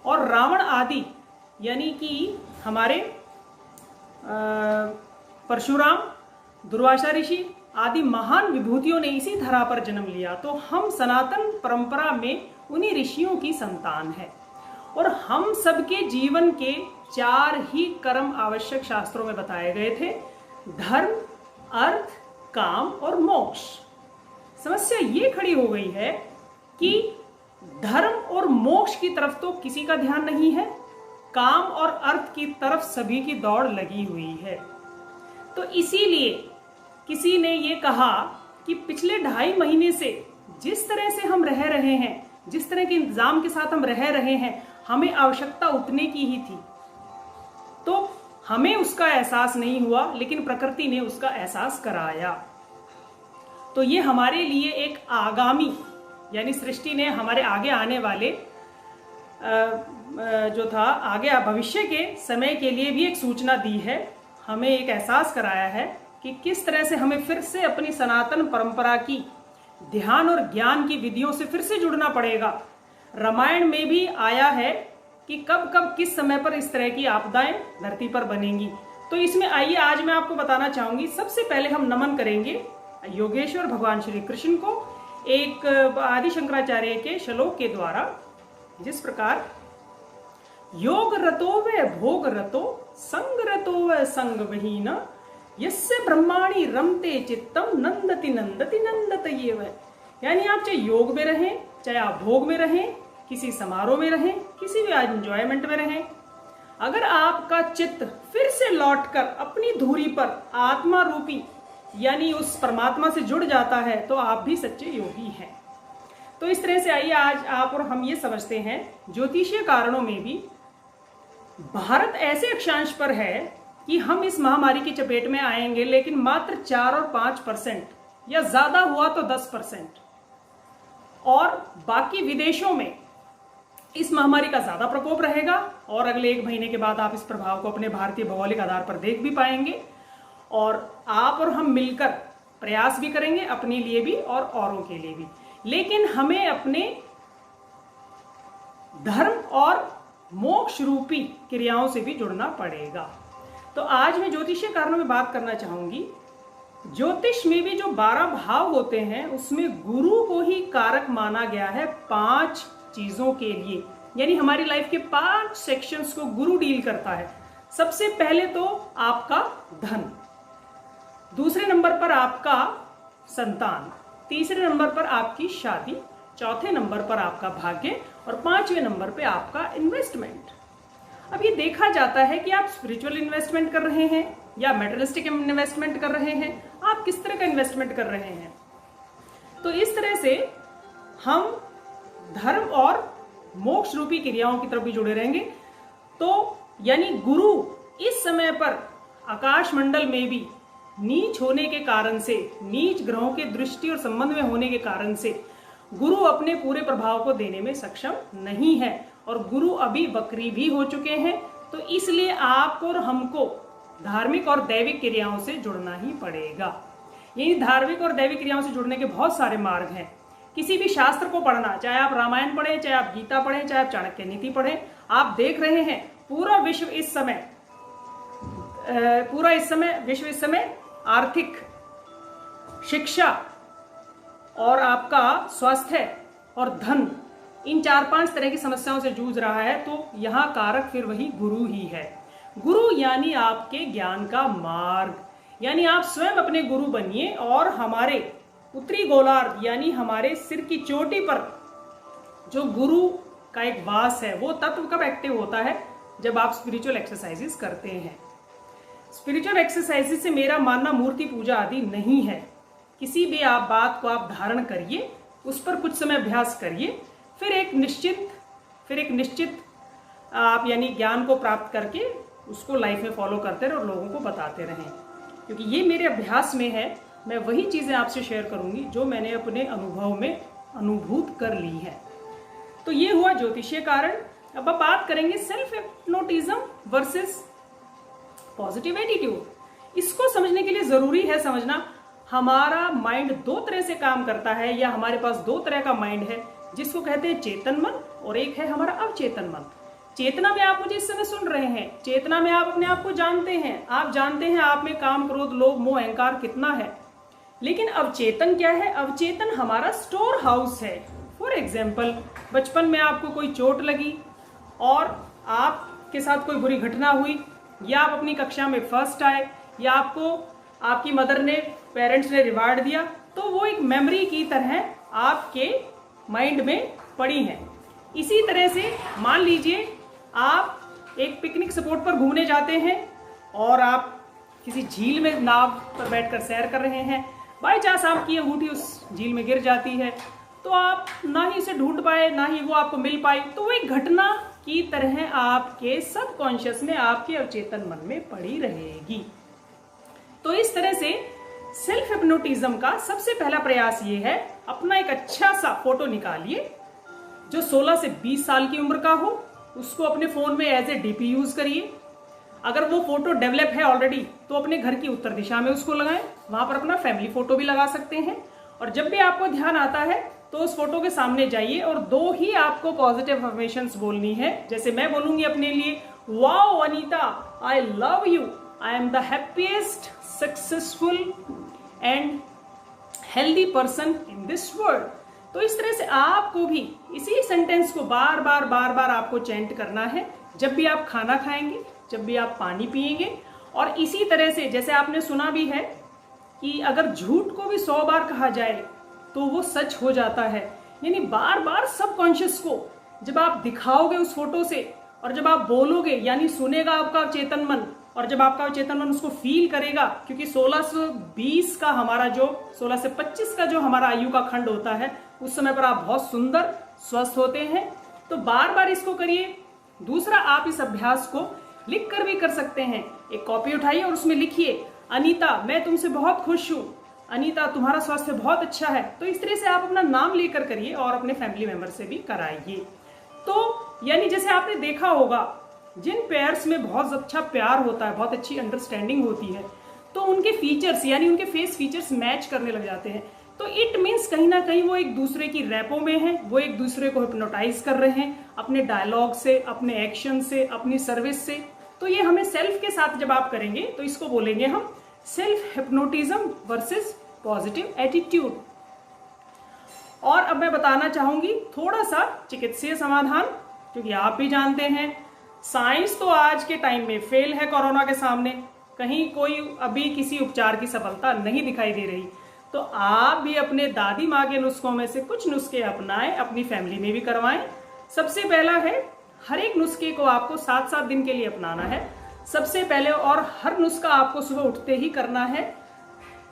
और रावण आदि, यानी कि हमारे परशुराम, दुर्वासा ऋषि आदि महान विभूतियों ने इसी धरा पर जन्म लिया। तो हम सनातन परंपरा में उन्हीं ऋषियों की संतान है, और हम सबके जीवन के 4 ही कर्म आवश्यक शास्त्रों में बताए गए थे: धर्म, अर्थ, काम और मोक्ष। समस्या ये खड़ी हो गई है कि धर्म और मोक्ष की तरफ तो किसी का ध्यान नहीं है, काम और अर्थ की तरफ सभी की दौड़ लगी हुई है। तो इसीलिए किसी ने ये कहा कि पिछले 2.5 महीने से जिस तरह से हम रह रहे हैं, जिस तरह के इंतजाम के साथ हम रह रहे हैं, हमें आवश्यकता उतने की ही थी। तो हमें उसका एहसास नहीं हुआ, लेकिन प्रकृति ने उसका एहसास कराया। तो ये हमारे लिए एक आगामी, यानी सृष्टि ने हमारे आगे आने वाले जो था आगे भविष्य के समय के लिए भी एक सूचना दी है, हमें एक एहसास कराया है कि किस तरह से हमें फिर से अपनी सनातन परंपरा की ध्यान और ज्ञान की विधियों से फिर से जुड़ना पड़ेगा। रामायण में भी आया है कि कब कब किस समय पर इस तरह की आपदाएं धरती पर बनेंगी। तो इसमें आइए आज मैं आपको बताना चाहूंगी। सबसे पहले हम नमन करेंगे योगेश्वर भगवान श्री कृष्ण को एक आदि शंकराचार्य के श्लोक के द्वारा, जिस प्रकार योग रतो व भोग रतो संग रतो व संग विहीन यस्य ब्रह्माणि रमते चित्तम नंदति नंदति नंदत ये वह। यानी आप चाहे योग में रहें, चाहे आप भोग में रहें, किसी समारोह में रहें, किसी भी एंजॉयमेंट में रहें, अगर आपका चित्त फिर से लौटकर अपनी धुरी पर आत्मा रूपी यानी उस परमात्मा से जुड़ जाता है तो आप भी सच्चे योगी हैं। तो इस तरह से आइए आज आप और हम ये समझते हैं, ज्योतिषीय कारणों में भी भारत ऐसे अक्षांश पर है कि हम इस महामारी की चपेट में आएंगे, लेकिन मात्र 4 और 5% या ज्यादा हुआ तो 10%, और बाकी विदेशों में इस महामारी का ज्यादा प्रकोप रहेगा। और अगले 1 महीने के बाद आप इस प्रभाव को अपने भारतीय भौगोलिक आधार पर देख भी पाएंगे, और आप और हम मिलकर प्रयास भी करेंगे अपने लिए भी और औरों के लिए भी। लेकिन हमें अपने धर्म और मोक्ष रूपी क्रियाओं से भी जुड़ना पड़ेगा। तो आज मैं ज्योतिषीय कारणों में बात करना चाहूंगी। ज्योतिष में भी जो 12 भाव होते हैं उसमें गुरु को ही कारक माना गया है 5 चीजों के लिए, यानी हमारी लाइफ के 5 सेक्शंस को गुरु डील करता है। सबसे पहले तो आपका धन, दूसरे नंबर पर आपका संतान, तीसरे नंबर पर आपकी शादी, चौथे नंबर पर आपका भाग्य और 5वें नंबर पे आपका इन्वेस्टमेंट। अब ये देखा जाता है कि आप स्पिरिचुअल इन्वेस्टमेंट कर रहे हैं या मेटेरियलिस्टिक इन्वेस्टमेंट कर रहे हैं, आप किस तरह का इन्वेस्टमेंट कर रहे हैं। तो इस तरह से हम धर्म और मोक्ष रूपी क्रियाओं की तरफ भी जुड़े रहेंगे। तो यानी गुरु इस समय पर आकाश मंडल में भी नीच होने के कारण से, नीच ग्रहों के दृष्टि और संबंध में होने के कारण से गुरु अपने पूरे प्रभाव को देने में सक्षम नहीं है, और गुरु अभी वक्री भी हो चुके हैं। तो इसलिए आप और हमको धार्मिक और दैविक क्रियाओं से जुड़ना ही पड़ेगा। यही धार्मिक और दैविक क्रियाओं से जुड़ने के बहुत सारे मार्ग हैं। किसी भी शास्त्र को पढ़ना, चाहे आप रामायण पढ़ें, चाहे आप गीता पढ़ें, चाहे आप चाणक्य नीति पढ़ें, आप देख रहे हैं पूरा विश्व इस समय आर्थिक, शिक्षा और आपका स्वास्थ्य और धन, इन 4-5 तरह की समस्याओं से जूझ रहा है। तो यहाँ कारक फिर वही गुरु ही है। गुरु यानी आपके ज्ञान का मार्ग, यानी आप स्वयं अपने गुरु बनिए। और हमारे उत्तरी गोलार्ध यानी हमारे सिर की चोटी पर जो गुरु का एक वास है, वो तत्व कब एक्टिव होता है? जब आप स्पिरिचुअल एक्सरसाइजेस करते हैं। स्पिरिचुअल एक्सरसाइजेस से मेरा मानना मूर्ति पूजा आदि नहीं है। किसी भी आप बात को आप धारण करिए, उस पर कुछ समय अभ्यास करिए, फिर एक निश्चित आप यानी ज्ञान को प्राप्त करके उसको लाइफ में फॉलो करते रहे और लोगों को बताते रहें। क्योंकि ये मेरे अभ्यास में है, मैं वही चीज़ें आपसे शेयर करूंगी जो मैंने अपने अनुभव में अनुभूत कर ली है। तो ये हुआ ज्योतिषीय कारण। अब आप बात करेंगे self hypnotism versus positive attitude. इसको समझने के लिए जरूरी है समझना हमारा माइंड 2 तरह से काम करता है, या हमारे पास 2 तरह का माइंड है, जिसको कहते हैं चेतन मन और एक है हमारा अवचेतन मन। चेतना में आप मुझे इस समय सुन रहे हैं, चेतना में आप अपने आप को जानते हैं, आप जानते हैं आप में काम, क्रोध, लोभ, मोह, अहंकार कितना है। लेकिन अवचेतन क्या है? अवचेतन हमारा स्टोर हाउस है। फॉर एग्जाम्पल, बचपन में आपको कोई चोट लगी और आपके साथ कोई बुरी घटना हुई, या आप अपनी कक्षा में फर्स्ट आए, या आपको आपकी मदर ने, पेरेंट्स ने रिवार्ड दिया, तो वो एक मेमोरी की तरह आपके माइंड में पड़ी है। इसी तरह से मान लीजिए आप एक पिकनिक स्पॉट पर घूमने जाते हैं और आप किसी झील में नाव पर बैठकर सैर कर रहे हैं, बाय चांस आपकी अंगूठी उस झील में गिर जाती है, तो आप ना ही उसे ढूंढ पाए ना ही वो आपको मिल पाई, तो वो एक घटना की तरह आपके सबकॉन्शियस में, आपके अवचेतन मन में पड़ी रहेगी। तो इस तरह से सेल्फ हिप्नोटिज्म का सबसे पहला प्रयास ये है, अपना एक अच्छा सा फोटो निकालिए जो 16 से 20 साल की उम्र का हो, उसको अपने फोन में एज ए डीपी यूज करिए। अगर वो फोटो डेवलप है ऑलरेडी तो अपने घर की उत्तर दिशा में उसको लगाएं, वहां पर अपना फैमिली फोटो भी लगा सकते हैं। और जब भी आपको ध्यान आता है तो उस फोटो के सामने जाइए और 2 ही आपको पॉजिटिव अफर्मेशंस बोलनी है। जैसे मैं बोलूंगी अपने लिए, wow Anita, I love you, I am the happiest, successful and healthy person in this world. तो इस तरह से आपको भी इसी सेंटेंस को बार बार आपको चैंट करना है जब भी आप खाना खाएंगे, जब भी आप पानी पिएंगे। और इसी तरह से जैसे आपने सुना भी है कि अगर झूठ को भी 100 बार कहा जाए तो वो सच हो जाता है। यानी बार बार सबकॉन्शियस को जब आप दिखाओगे उस फोटो से और जब आप बोलोगे, यानी सुनेगा आपका चेतन मन, और जब आपका चेतन मन उसको फील करेगा, क्योंकि 16 से 20 का हमारा जो 16 से 25 का जो हमारा आयु का खंड होता है, उस समय पर आप बहुत सुंदर स्वस्थ होते हैं। तो बार बार इसको करिए। दूसरा, आप इस अभ्यास को लिख कर भी कर सकते हैं। एक कॉपी उठाइए और उसमें लिखिए, अनीता मैं तुमसे बहुत खुश हूँ, अनीता तुम्हारा स्वास्थ्य बहुत अच्छा है। तो इस तरह से आप अपना नाम लेकर करिए और अपने फैमिली मेंबर से भी कराइए। तो यानी जैसे आपने देखा होगा, जिन पेयर्स में बहुत अच्छा प्यार होता है, बहुत अच्छी अंडरस्टैंडिंग होती है, तो उनके फीचर्स यानी उनके फेस फीचर्स मैच करने लग जाते हैं। तो इट मीन्स कहीं ना कहीं वो एक दूसरे की रैपो में है, वो एक दूसरे को हिप्नोटाइज कर रहे हैं अपने डायलॉग से, अपने एक्शन से, अपनी सर्विस से। तो ये हमें सेल्फ के साथ जब आप करेंगे तो इसको बोलेंगे हम self hypnotism versus positive attitude. और अब मैं बताना चाहूंगी थोड़ा सा चिकित्सीय समाधान, क्योंकि आप भी जानते हैं साइंस तो आज के टाइम में फेल है कोरोना के सामने, कहीं कोई अभी किसी उपचार की सफलता नहीं दिखाई दे रही। तो आप भी अपने दादी माँ के नुस्खों में से कुछ नुस्खे अपनाएं, अपनी फैमिली में भी करवाएं। सबसे पहला है, हर एक नुस्खे को आपको 7-7 दिन के लिए अपनाना है सबसे पहले, और हर नुस्खा आपको सुबह उठते ही करना है।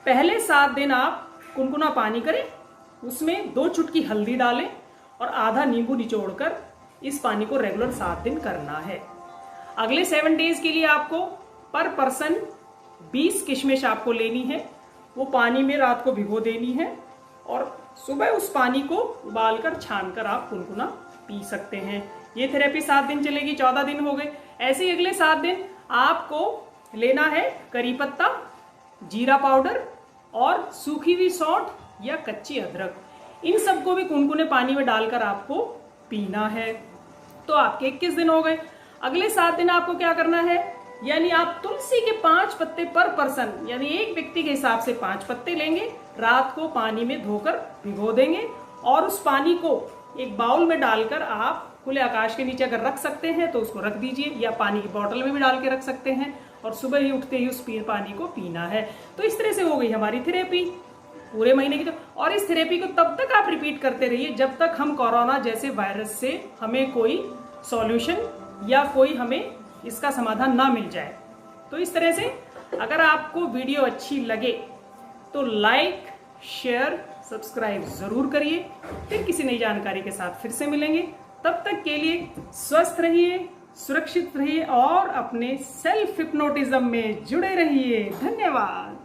पहले 7 दिन आप कुनकुना पानी करें, उसमें 2 चुटकी हल्दी डालें और आधा नींबू निचोड़कर इस पानी को रेगुलर 7 दिन करना है। अगले 7 डेज के लिए आपको पर पर्सन 20 किशमिश आपको लेनी है, वो पानी में रात को भिगो देनी है और सुबह उस पानी को उबालकर छानकर आप कुनकुना पी सकते हैं। ये थेरेपी 7 दिन चलेगी, 14 दिन हो गए। ऐसे ही अगले 7 दिन आपको लेना है करी पत्ता, जीरा पाउडर और सूखी हुई सौंठ या कच्ची अदरक। इन सबको भी कुनकुने पानी में डालकर आपको पीना है। तो आपके 21 दिन हो गए। अगले 7 दिन आपको क्या करना है, यानी आप तुलसी के 5 पत्ते पर पर्सन, यानी एक व्यक्ति के हिसाब से 5 पत्ते लेंगे, रात को पानी में धोकर भिगो देंगे और उस पानी को एक बाउल में डालकर आप खुले आकाश के नीचे अगर रख सकते हैं तो उसको रख दीजिए, या पानी की बोतल में भी डाल के रख सकते हैं और सुबह ही उठते ही उस पानी को पीना है। तो इस तरह से हो गई हमारी थेरेपी पूरे महीने की। और इस थेरेपी को तब तक आप रिपीट करते रहिए जब तक हम कोरोना जैसे वायरस से हमें कोई सॉल्यूशन या कोई हमें इसका समाधान ना मिल जाए। तो इस तरह से अगर आपको वीडियो अच्छी लगे तो लाइक, शेयर, सब्सक्राइब जरूर करिए। फिर किसी नई जानकारी के साथ फिर से मिलेंगे। तब तक के लिए स्वस्थ रहिए, सुरक्षित रहिए और अपने सेल्फ हिप्नोटिज्म में जुड़े रहिए। धन्यवाद।